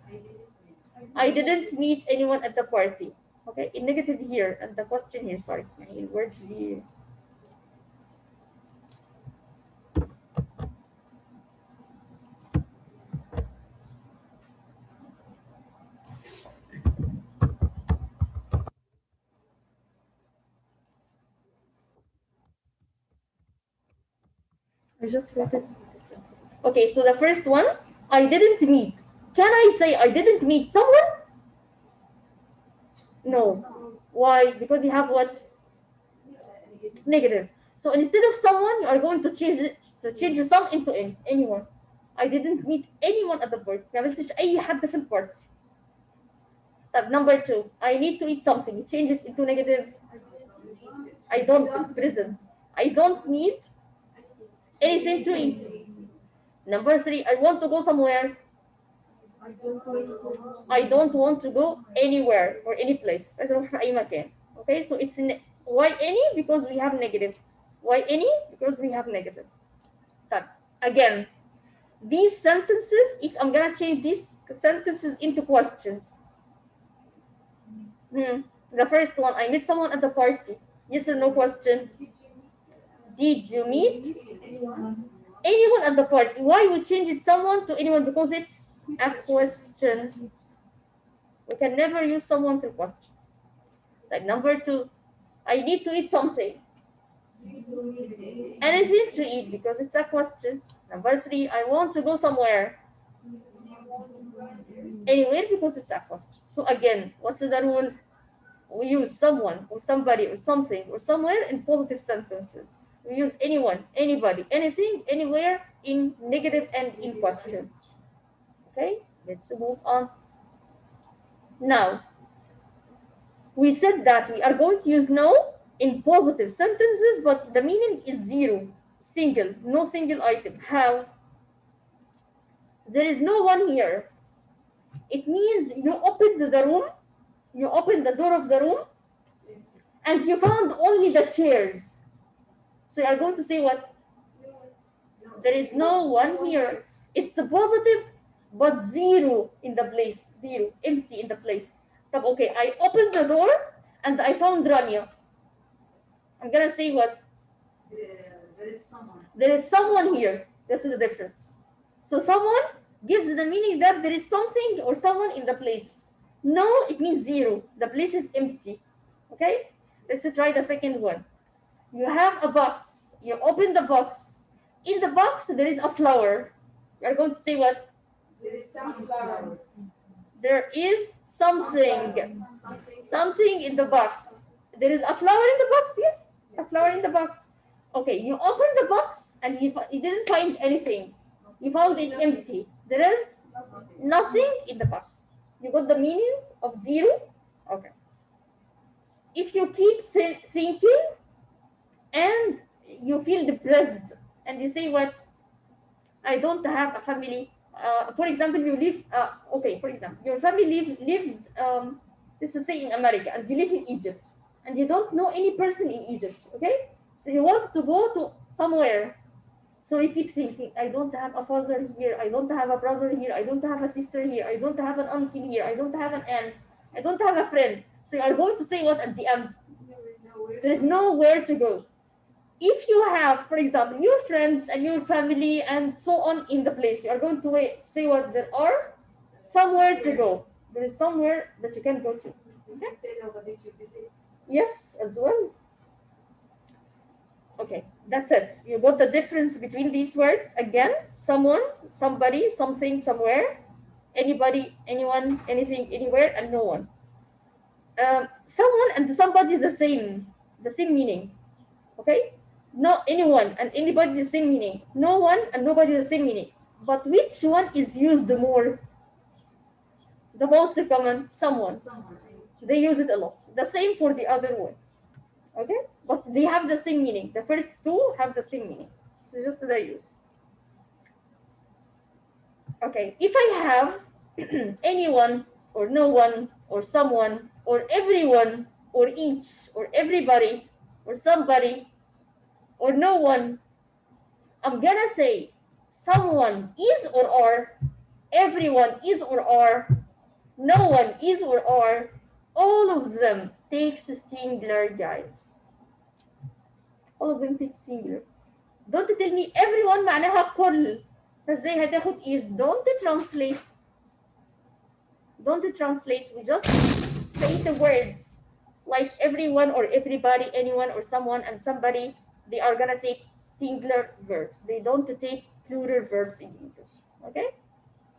I didn't meet anyone at the party. Okay, in negative here, and the question here, sorry. In words here. I just wrote it. Okay, so the first one, I didn't meet. Can I say I didn't meet someone? No. Why? Because you have what? Negative. So instead of someone, you are going to change some into anyone. I didn't meet anyone at the party. ما قابلتش أي حد في البارتي. طب number two, I need to eat something. You change it into negative. I don't present. I don't need anything to eat. Number three, I want to go somewhere. I don't want to go anywhere or any place. Okay, so it's why any? Because we have negative. Why any? Because we have negative. That again, these sentences, if I'm gonna change these sentences into questions. The first one, I met someone at the party. Yes or no question. Did you meet anyone at the party? Why we change it someone to anyone? Because it's a question. We can never use someone for questions. Like number two, I need to eat something. Anything to eat because it's a question. Number three, I want to go somewhere. Anywhere because it's a question. So again, what's the rule? We use someone or somebody or something or somewhere in positive sentences. We use anyone, anybody, anything, anywhere in negative and in questions. Okay, let's move on. Now, we said that we are going to use no in positive sentences, but the meaning is zero, single, no single item. How? There is no one here. It means you opened the room, you opened the door of the room, and you found only the chairs. So you are going to say what? There is no one here. It's a positive, but zero in the place. Zero, empty in the place. طب okay, I opened the door and I found Rania. I'm gonna say what? There is someone. There is someone here. This is the difference. So someone gives the meaning that there is something or someone in the place. No, it means zero. The place is empty. Okay? Let's try the second one. You have a box. You open the box. In the box, there is a flower. You are going to say what? There is some flower. There is something. Something. Something in the box. There is a flower in the box, yes? A flower in the box. Okay, you open the box and you didn't find anything. You found it empty. There is nothing in the box. You got the meaning of zero? Okay. If you keep thinking and you feel depressed and you say what? I don't have a family. For example, you live, for example, your family lives, let's say in America, and you live in Egypt, and you don't know any person in Egypt, okay? So you want to go to somewhere. So you keep thinking, I don't have a father here, I don't have a brother here, I don't have a sister here, I don't have an uncle here, I don't have an aunt, I don't have a friend. So you are going to say what at the end? There is nowhere to go. If you have, for example, your friends and your family and so on in the place, you are going to say what? There are somewhere to go. There is somewhere that you can go to. You can say nobody to visit. Yes, as well. Okay, that's it. You got the difference between these words. Again, someone, somebody, something, somewhere, anybody, anyone, anything, anywhere, and no one. Someone and somebody is the same meaning. Okay? Not anyone and anybody the same meaning. No one and nobody the same meaning. But which one is used the more? The most common? Someone. They use it a lot. The same for the other one. Okay? But they have the same meaning. The first two have the same meaning. So just the use. Okay. If I have anyone or no one or someone or everyone or each or everybody or somebody or no one, I'm gonna say someone is or are, everyone is or are, no one is or are, all of them takes singular, guys. All of them takes singular. Don't tell me everyone معناها كل. فازاي هتاخد is? Don't translate. Don't translate. We just say the words like everyone or everybody, anyone or someone and somebody. They are gonna take singular verbs. They don't take plural verbs in English. Okay?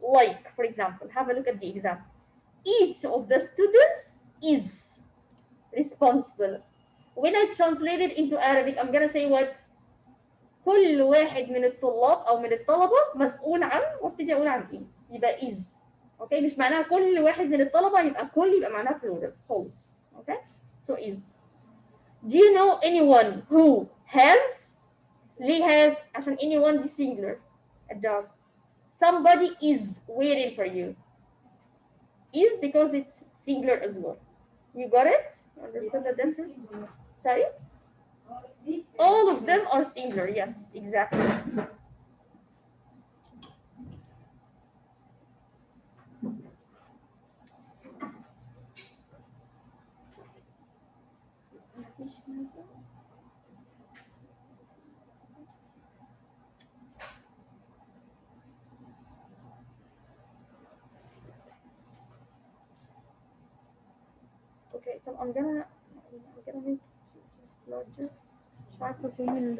Like, for example, have a look at the example. Each of the students is responsible. When I translate it into Arabic, I'm gonna say what? كل واحد من الطلاب أو من الطلبة مسؤول عن، وابتدي أقول عن إيه؟ يبقى is. Okay? مش معناها كل واحد من الطلبة يبقى كل، يبقى معناها plural. False. Okay? So is. Do you know anyone who has? ليه has؟ عشان anyone is singular. A dog. Somebody is waiting for you. Is because it's singular as well. You got it? Understand the difference? Sorry? All of them are singular. Yes, exactly. Okay, so I'm gonna make it larger. مش عارفة فين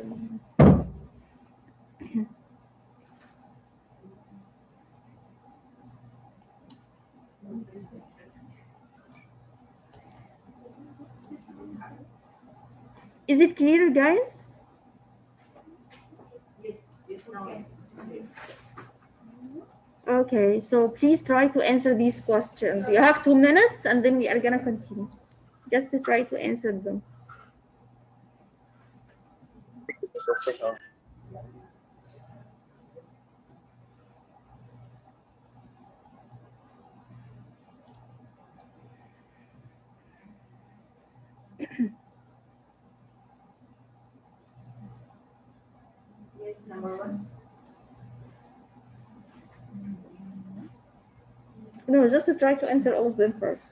Is it clear, guys? Yes, now it's clear. Okay, so please try to answer these questions. You have 2 minutes and then we are gonna continue. Just to try to answer them. Yes, number one. No, just to try to answer all of them first.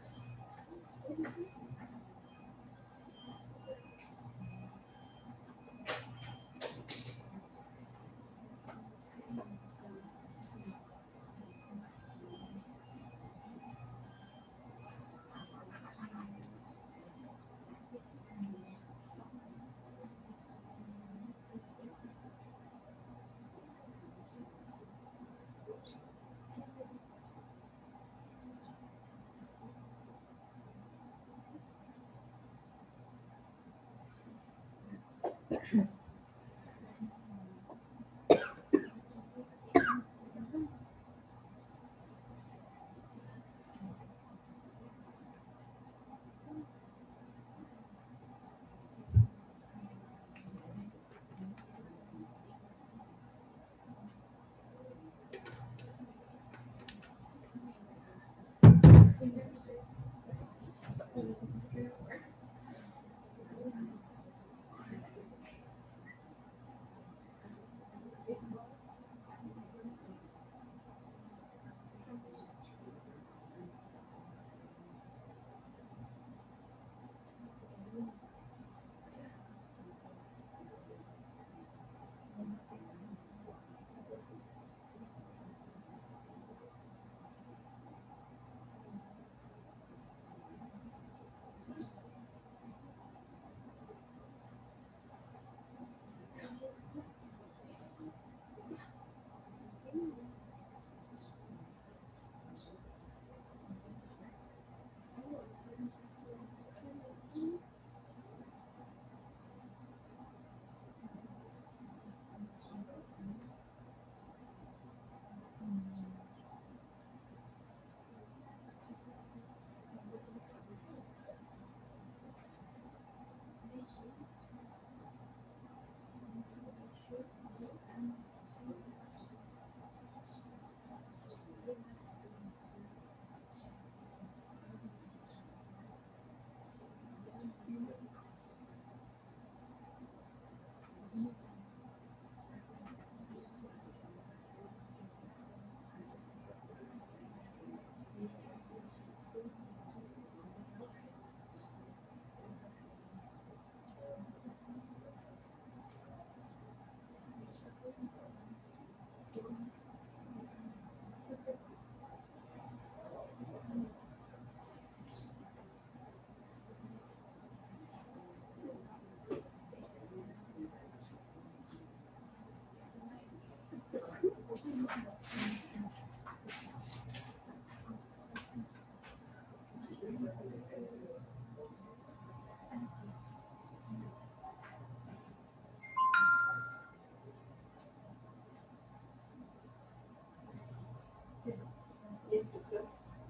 Yes, doctor.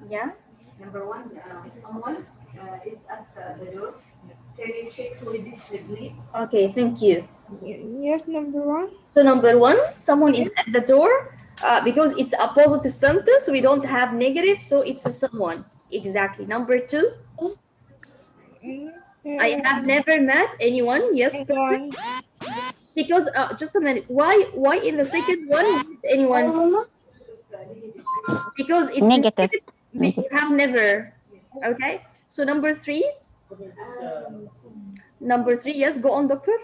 Yeah. Number one, someone is at the door. Can you check who is it, please? Okay, thank you. Yes, number one. So number one, someone is at the door. Because it's a positive sentence, we don't have negative, so it's a someone. Exactly. Number two, I have never met anyone. Yes, perfect. One. Because just a minute. Why in the second one anyone? Because it's Negative. You have never. Okay. So number three. Number three. Yes, go on, doctor.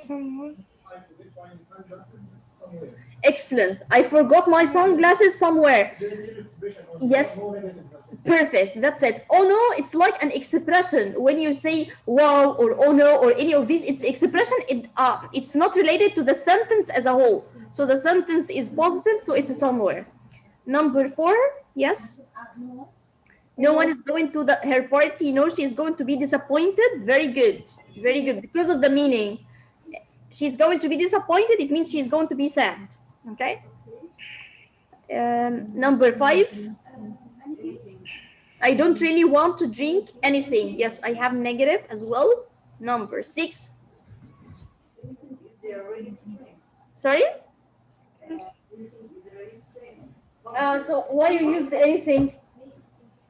Someone. I forget my sunglasses somewhere. Excellent. I forgot my sunglasses somewhere. There is an expression on Yes. no negative message. Perfect. That's it. Oh no, it's like an expression. When you say wow or oh no or any of these, it's expression. It's not related to the sentence as a whole. So the sentence is positive, so it's somewhere. Number four, yes. No one is going to her party. No, she is going to be disappointed. Very good. Very good. Because of the meaning. She's going to be disappointed. It means she's going to be sad. Okay. Number five. I don't really want to drink anything. Yes, I have negative as well. Number six. Sorry? So why you use the anything?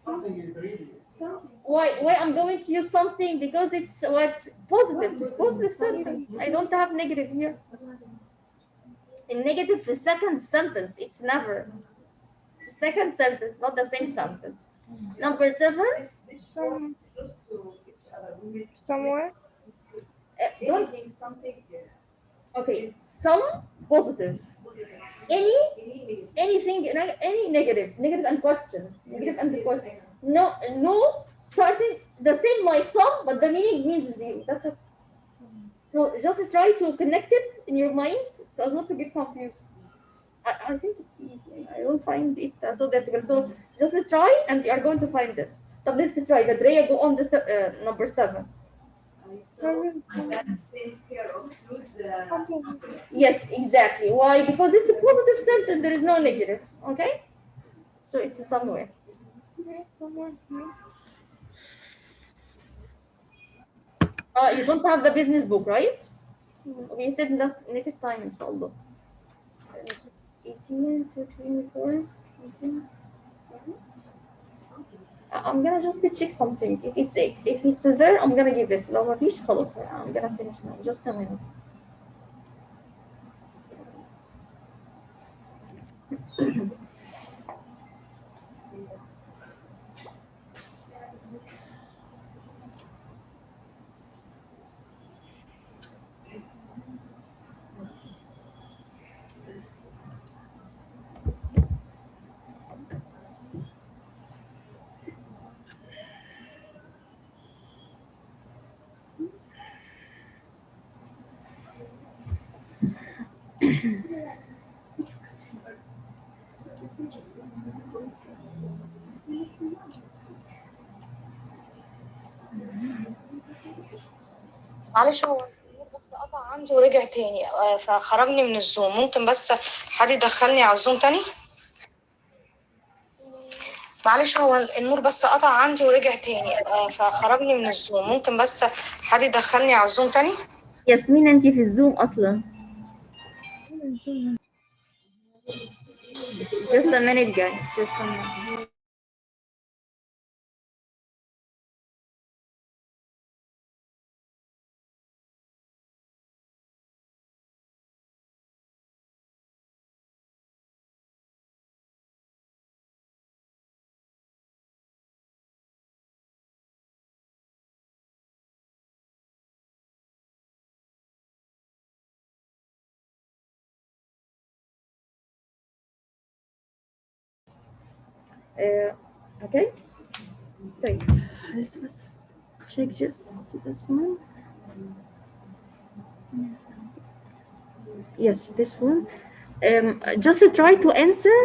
Something is really. Why I'm going to use something? Because it's what positive. It's positive sentence. I don't have negative here. In negative the second sentence, it's never. second sentence, not the same sentence. Number 7, This Some, close to each other. We will somewhere. don't, anything, something okay, some positive, positive. any, Any anything, any negative and questions, negative and yes, questions. I know. No, starting the same like some, but the meaning means zero. That's it. So just try to connect it in your mind so as not to get confused. I think it's easy. I don't find it so difficult. So just try and you are going to find it. طب let's try. Gadreya, go on this number 7. I saw that same pair of shoes. Yes, exactly. Why? Because it's a positive sentence. There is no negative. Okay? So it's somewhere. You don't have the business book, right? We said next time, inshallah. 18 to 24. I'm gonna just check something. If it's there, I'm gonna give it. لو ما فيش خلاص I'm gonna finish now. Just a minute. معلش هو النور بس قطع عندي ورجع تاني فخرجني من الزوم. ممكن بس حد يدخلني على الزوم تاني؟ معلش هو النور بس قطع عندي ورجع تاني فخرجني من الزوم. ممكن بس حد يدخلني على الزوم تاني؟ ياسمين انت في الزوم اصلا. Just a minute guys, just a minute. Okay. طيب بس check just this one. Yes, this one. Just try to answer.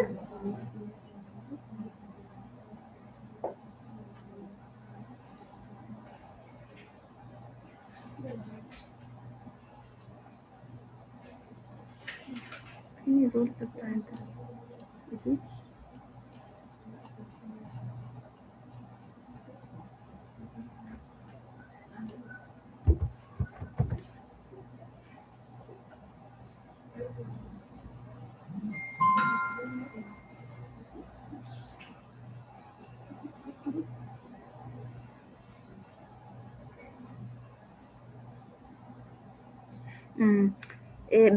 Can you roll the time?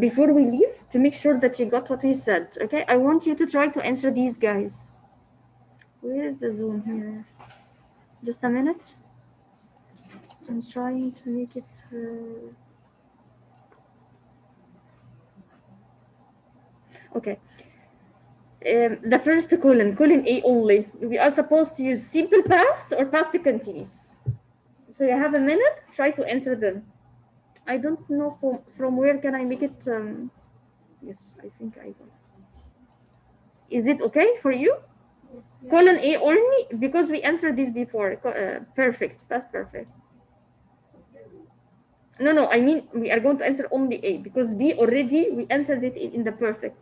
Before we leave, to make sure that you got what we said, okay, I want you to try to answer these guys. Where is the Zoom here? Just a minute. I'm trying to make it. Okay. The first colon A only. We are supposed to use simple past or past continuous. So you have a minute. Try to answer them. I don't know from where can I make it. Yes, I think I will. Is it okay for you? Yes. Colon A only because we answered this before. Perfect, past perfect. No, I mean we are going to answer only A because B already we answered it in the perfect.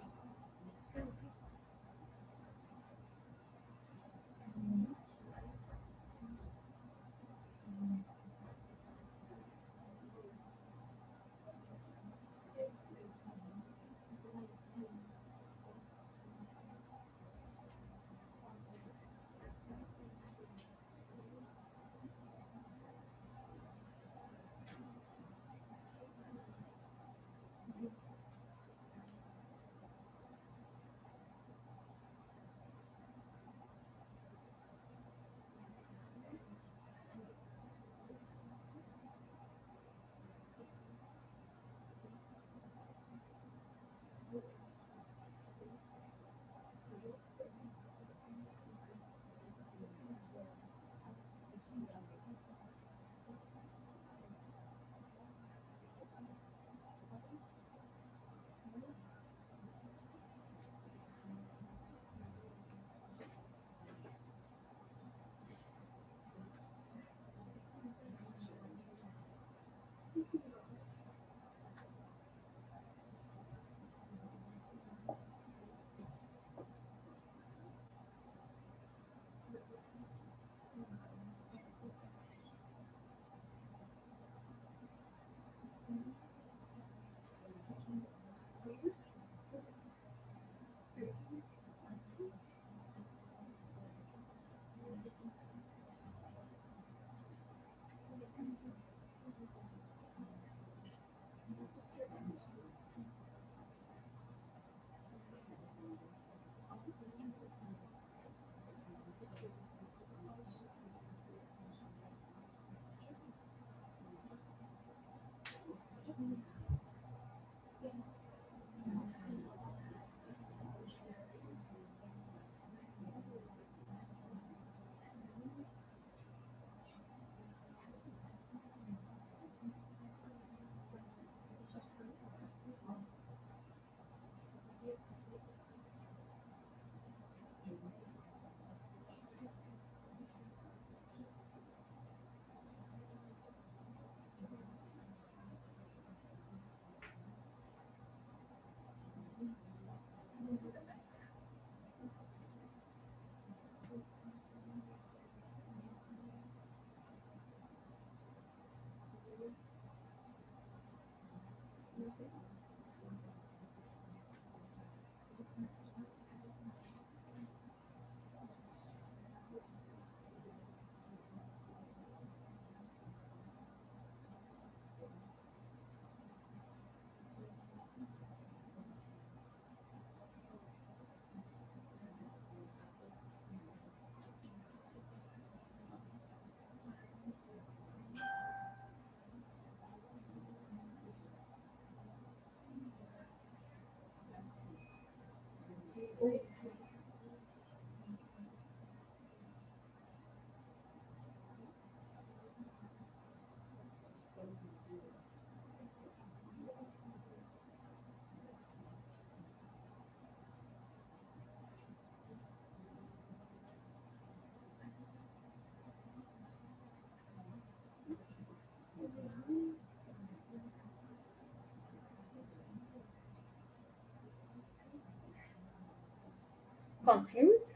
Confused.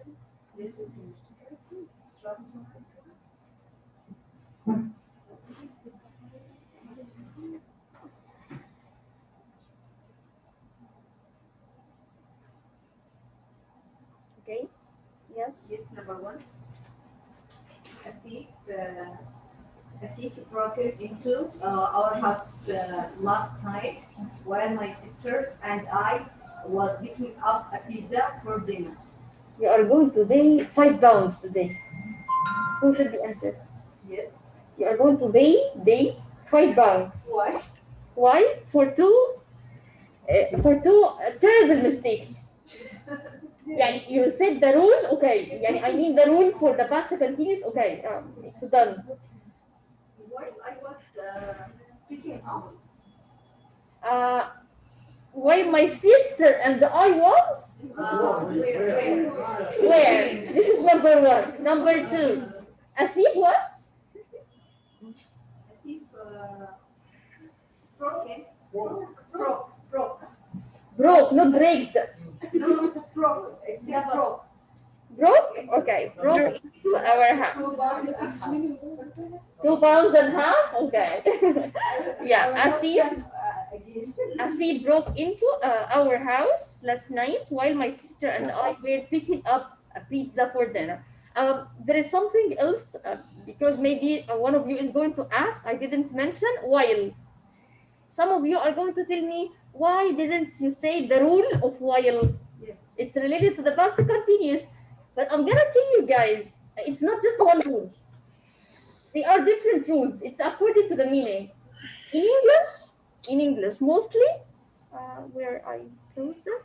Yes, confused. Okay. Yes. Yes, number one. A thief, a thief broke into our house last night while my sister and I was picking up a pizza for dinner. You are going to pay £5 today. Who said the answer? Yes. You are going to pay £5. Why? Why? For two terrible mistakes. يعني you said the rule, okay. يعني I mean the rule for the past continuous, okay. It's done. While I was speaking up, Uh, while my sister and I was where? This is number one. Number two. A thief what? a thief broke. Broke, not break. No, broke. I said broke. Broke? Okay. Broke into our house. £2.50? Okay. Yeah, a thief broke into our house last night while my sister and I were picking up a pizza for dinner. There is something else because maybe one of you is going to ask. I didn't mention while. Some of you are going to tell me, why didn't you say the rule of while? Yes. It's related to the past continuous. But I'm gonna tell you guys, it's not just one rule. They are different rules. It's according to the meaning. In English, mostly, where I closed that.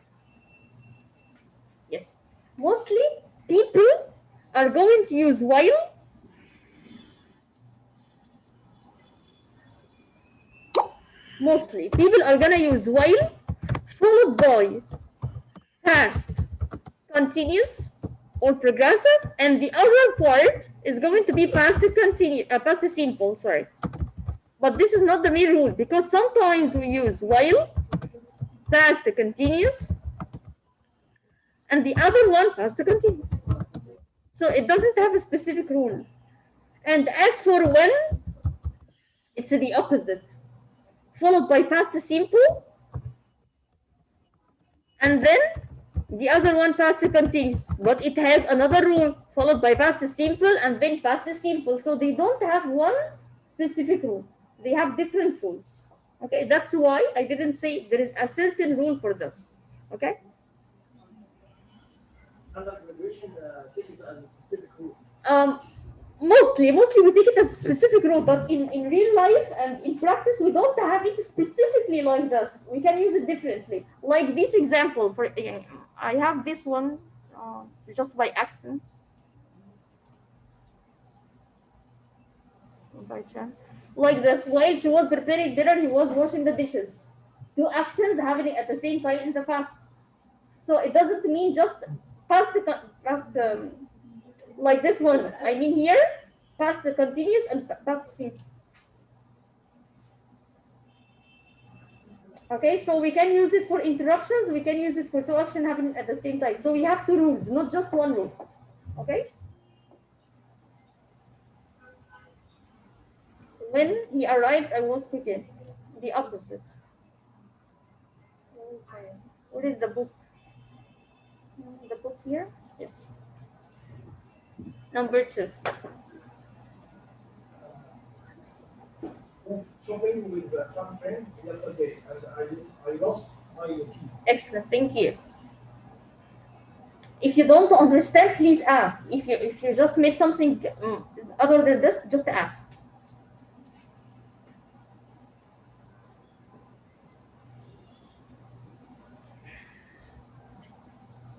Yes, mostly people are going to use while mostly people are gonna use while followed by past continuous or progressive, and the other part is going to be past simple, sorry. But this is not the main rule because sometimes we use while, past continuous, and the other one past continuous. So it doesn't have a specific rule. And as for when, it's the opposite. Followed by past simple, and then the other one past continuous. But it has another rule, followed by past simple and then past simple. So they don't have one specific rule. They have different rules. Okay, that's why I didn't say there is a certain rule for this. Okay. Under graduation, take it as a specific rule. Mostly we take it as a specific rule, but in real life and in practice, we don't have it specifically like this. We can use it differently. Like this example, I have this one just by accident. By chance. Like this, while she was preparing dinner, he was washing the dishes. Two actions happening at the same time in the past. So it doesn't mean just past like this one. I mean here, past the continuous and past simple. Okay, so we can use it for interruptions. We can use it for two actions happening at the same time. So we have two rules, not just one rule. Okay. When he arrived, I was cooking. The opposite. What is the book? The book here? Yes. Number 2. Shopping with some friends yesterday, and I lost my keys. Excellent, thank you. If you don't understand, please ask. If you just made something other than this, just ask.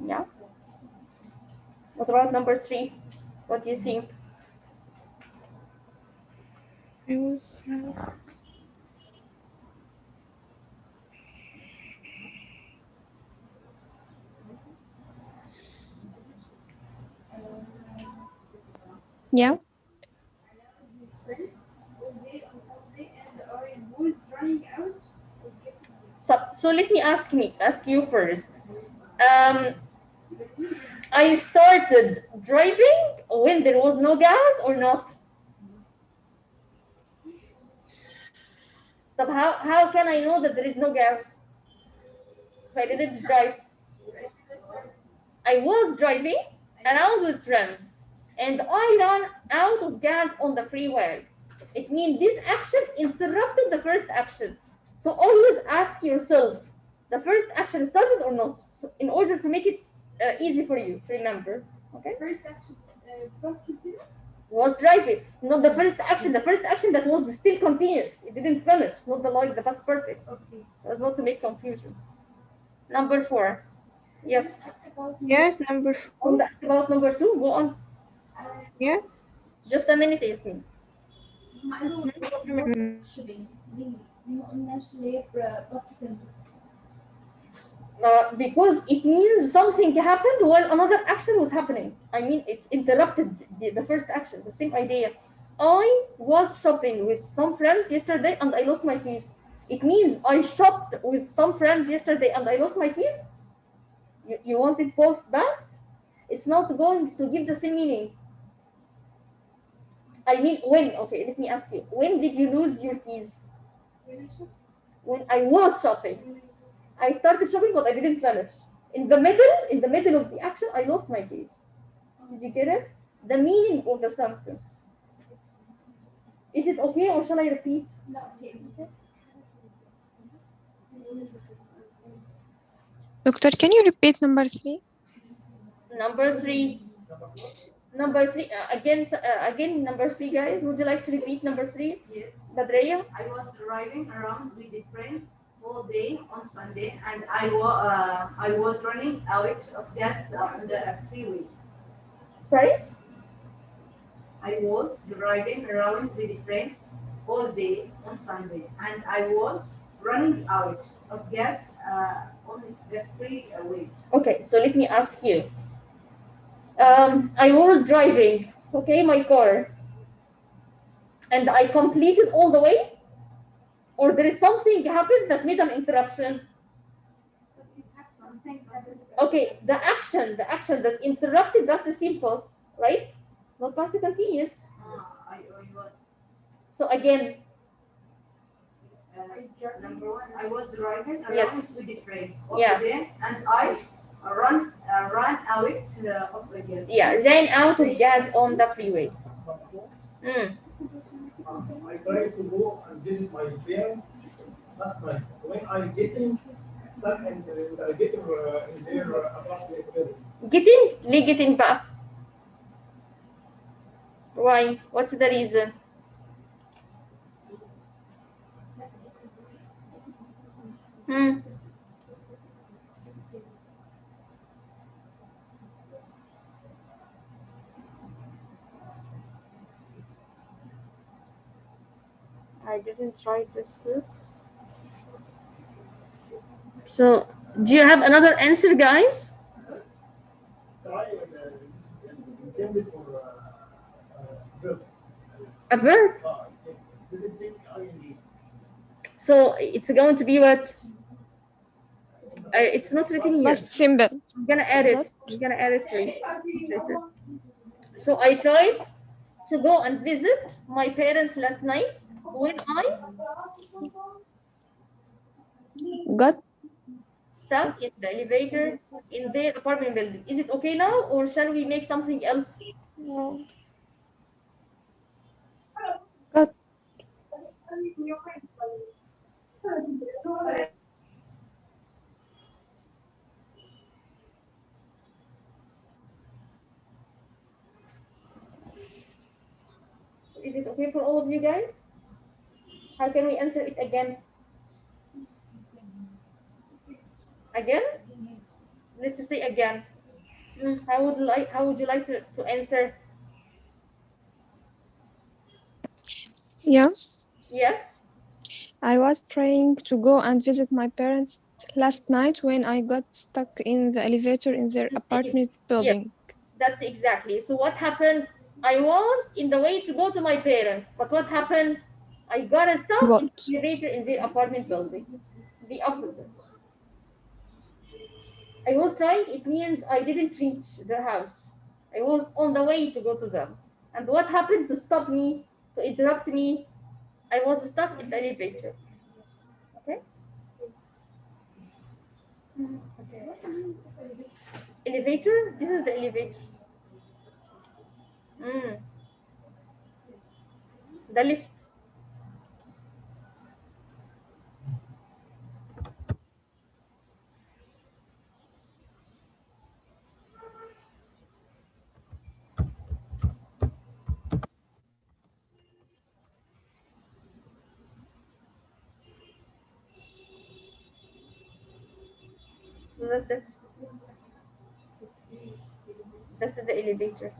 Yeah. What about number 3? What do you think? Yeah. So let me ask you first. I started driving when there was no gas or not? So how can I know that there is no gas if I didn't drive? I was driving around with friends and I ran out of gas on the freeway. It means this action interrupted the first action. So always ask yourself, the first action started or not? So in order to make it easy for you to remember. Okay. First action, past continuous. Was driving, not the first action. The first action that was still continuous. It didn't finish, not the past perfect. Okay. So as not to make confusion. Number 4. Yes. Yes, number 4. About number 2, go on. Yeah. Just a minute, Yasmin. shopping ما قلناش ليه past simple. Because it means something happened while another action was happening. I mean, it's interrupted the first action, the same idea. I was shopping with some friends yesterday and I lost my keys. It means I shopped with some friends yesterday and I lost my keys. You want it both past? It's not going to give the same meaning. I mean, when? Okay, let me ask you. When did you lose your keys? When I was shopping. I started shopping, but I didn't finish. In the middle of the action, I lost my keys. Did you get it? The meaning of the sentence. Is it okay, or shall I repeat? لا okay. Doctor, can you repeat number 3? Number 3. Number 3 again. Number 3, guys. Would you like to repeat number 3? Yes. Badreya? I was driving around with a friend all day on Sunday, and I was running out of gas on the freeway. Sorry? I was driving around with friends all day on Sunday, and I was running out of gas on the freeway. Okay, so let me ask you. I was driving, okay, my car, and I completed all the way, or there is something happened that made an interruption? Okay, the action that interrupted, that's the simple, right? Not past continuous. I was. So again, Number 1, I was driving around Yes. with a friend all Yeah. day, and I ran out of the gas. yeah, ran out of gas on the freeway. I tried to go and visit my parents last night. When I getting stuck in their apartment building. Getting back. Why? What's the reason? I didn't write this book. So, do you have another answer, guys? Intended for verb. A verb? Didn't take ing. So, it's going to be what? It's not written here. Past simple. I'm gonna add it. I'm gonna add it for you. So I tried to go and visit my parents last night when I Got stuck in the elevator in their apartment building. Is it okay now, or shall we make something else? got Is it okay for all of you guys? How can we answer it again? Again? Let's say again. How would you like to answer? yeah. Yes? I was trying to go and visit my parents last night when I got stuck in the elevator in their apartment building. That's exactly. So what happened? I was in the way to go to my parents, but what happened? I got stuck in the elevator in their apartment building. The opposite. I was trying, it means I didn't reach their house. I was on the way to go to them. And what happened to stop me, to interrupt me? I was stuck in the elevator. Okay? Okay. Elevator? This is the elevator. The lift. So that's it. This is the elevator.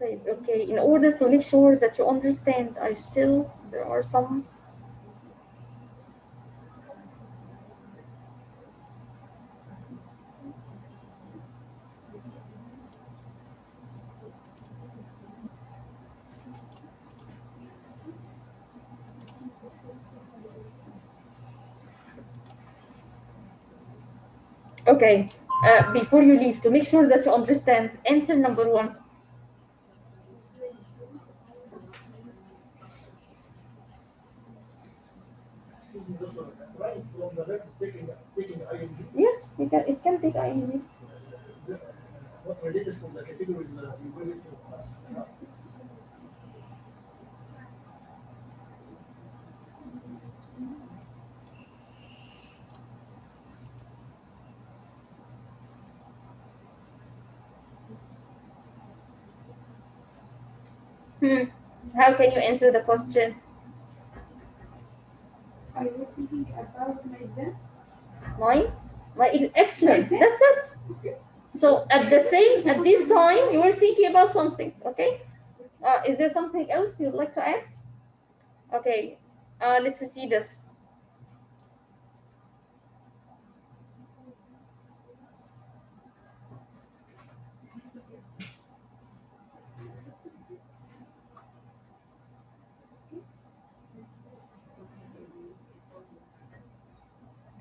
Okay. Okay. In order to make sure that you understand, there are some. Okay. Before you leave, to make sure that you understand, answer number 1. Right from the verbs taking ing. Yes, it can take ing. What related from the categories you will to us. How can you answer the question? I was thinking about my dad. Excellent. That's it. So at this time, you were thinking about something. Okay. Is there something else you'd like to add? Okay. Let's see this.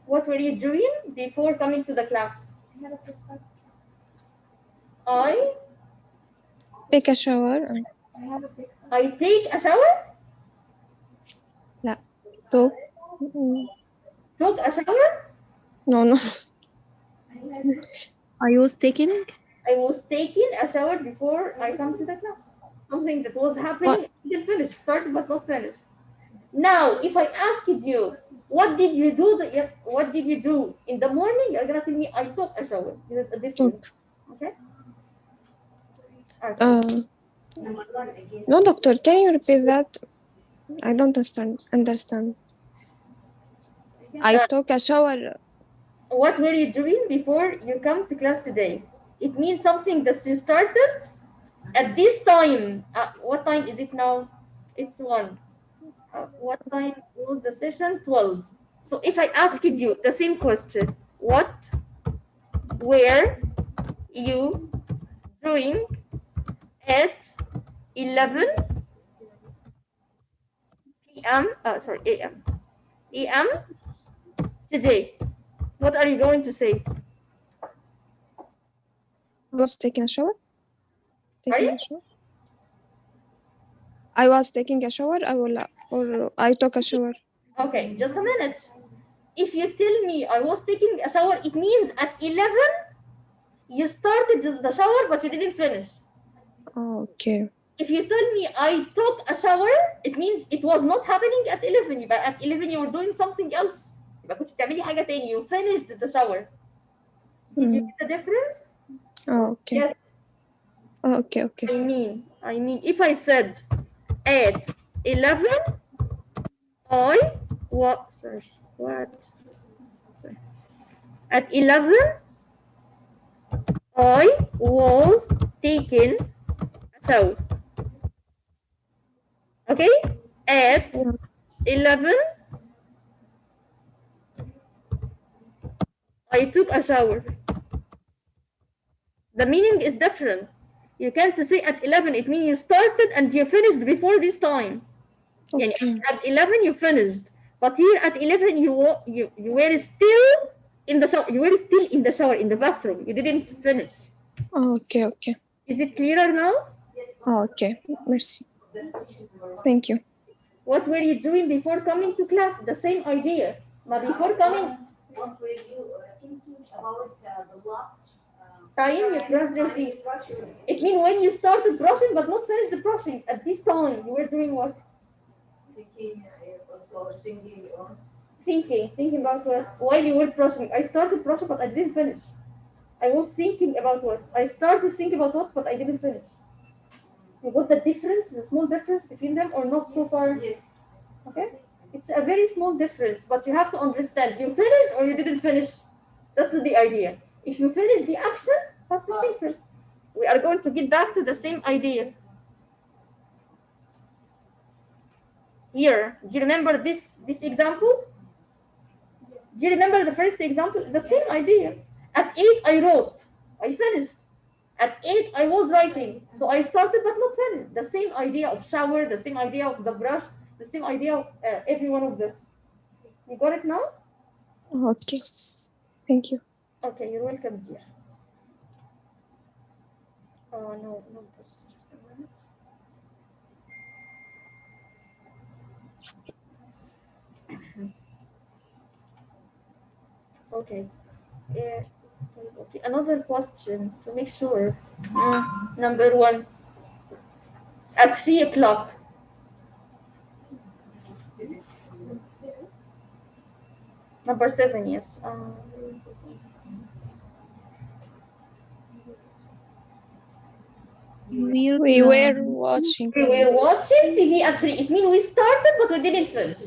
What were you doing before coming to the class? I take a shower. I take a shower? لا took Took a shower? no I was taking a shower before I come to the class. Something that was happening, didn't finish, started but not finished. Now, if I asked you, what did you do in the morning? You're gonna tell me I took a shower. There's a difference. Okay. No, doctor, can you repeat that? I don't understand. I took a shower. What were you doing before you come to class today? It means something that you started at this time. What time is it now? It's 1. What time was the session? 12. So if I asked you the same question, what were you doing at 11 p.m. a.m. today? What are you going to say? I was taking a shower. Sorry? I was taking a shower. Or I took a shower. Okay, just a minute. If you tell me I was taking a shower, it means at 11 you started the shower but you didn't finish. Okay. If you tell me I took a shower, it means it was not happening at 11. But at 11 you were doing something else. كنت بتعملي حاجة تاني. You finished the shower. Did you get the difference? Okay. Yes. Okay. I mean, if I said at 11, At 11, I was taking a shower. Okay? At 11, I took a shower. The meaning is different. You can't say at 11, it means you started and you finished before this time. Okay. At 11, you finished. But here at 11, you were still In the shower. You were still in the shower, in the bathroom. You didn't finish. Okay, okay. Is it clearer now? Okay, merci. Thank you. What were you doing before coming to class? The same idea. But before coming, What were you thinking about the last time you brushed your teeth. It means when you started brushing but not finished the brushing. At this time, you were doing what? thinking, also singing or Thinking about what? While you were brushing. I started brushing but I didn't finish. I was thinking about what? I started thinking about what, but I didn't finish. You got the difference, the small difference between them or not so far? yes. Okay? It's a very small difference, but you have to understand, you finished or you didn't finish. That's the idea. If you finish the action, that's the simple. We are going to get back to the same idea. Here, do you remember this example? Do you remember the first example? The same idea. At 8, I wrote. I finished. At 8, I was writing. So I started but not finished. The same idea of shower, the same idea of the brush, the same idea of every one of this. You got it now? Okay. Thank you. Okay, you're welcome, dear. Oh, no, not this. Just a minute. Okay. Okay. Another question to make sure. Number 1. At 3 o'clock. Number 7, yes. We were watching We were watching TV at 3. It means we started but we didn't finish.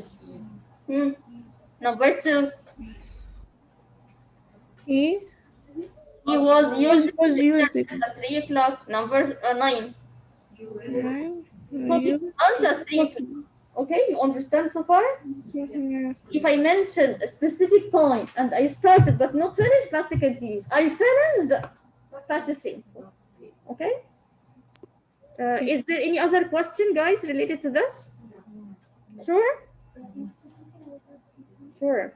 Number 2. He was using at 3 o'clock. Number 9. Putting lunch at 3 o'clock. Okay, you understand so far? If I mention a specific time and I started but not finished, past continuous. I finished, past simple. Okay? Is there any other question, guys, related to this? Sure? Sure.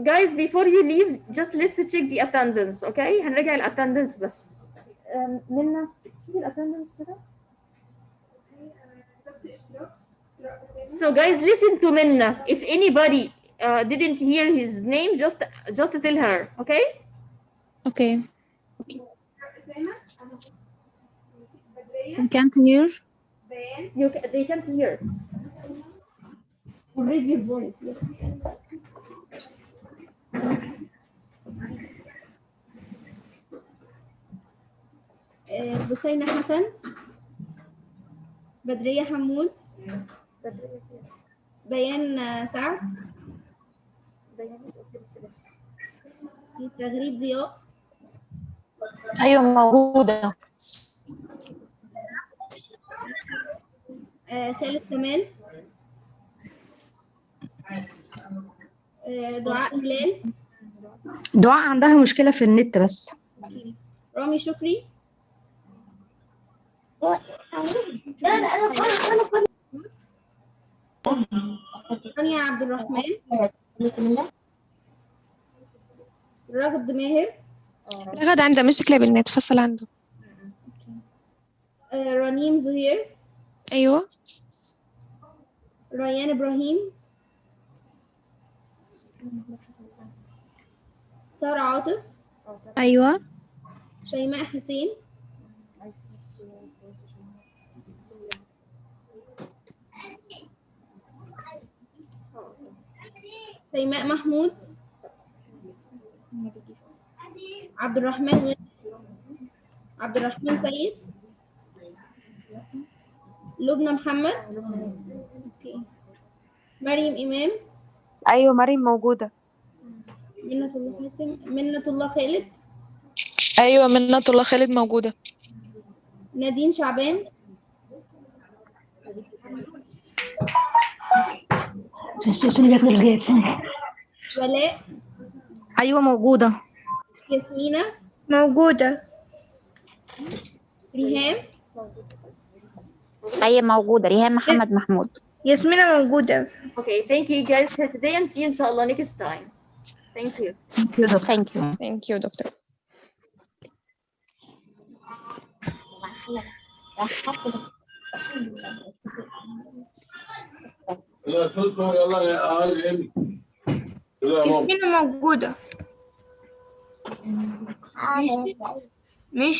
Guys, before you leave, just let's check the attendance, okay? هنراجع الاتندنس بس. منى شوفي الاتندنس كده. So guys, listen to Minna. If anybody didn't hear his name, just tell her, okay? Okay. I can't hear. They can't hear. You raise your voice. Yes. بسينة حسن. بدرية حمود. بيان سعد. تغريد ضياء. أيوة موجودة. خالد كمال. دعاء هلال. دعاء عندها مشكلة في النت بس. رامي شكري. رانيا عبد الرحمن. رغد ماهر. رغد عنده مشكلة بالنت، فصل عنده. رنيم زهير. أيوة. ريان إبراهيم. سارة عاطف. أيوة. شيماء حسين. شيماء محمود. عبد الرحمن عبد الرحمن سيد. لبنى محمد. مريم إمام. أيوة مريم موجودة. منة الله خالد. أيوة منة الله خالد موجودة. نادين شعبان. ولاء. أيوة موجودة. ياسمينة. موجودة. ريهام. أيوة موجودة. ريهام محمد محمود. ياسمينة موجودة. Okay, thank you guys for today and see you inshallah next time. Thank you. Thank you. Thank you, doctor. هنا موجودة. ماشي.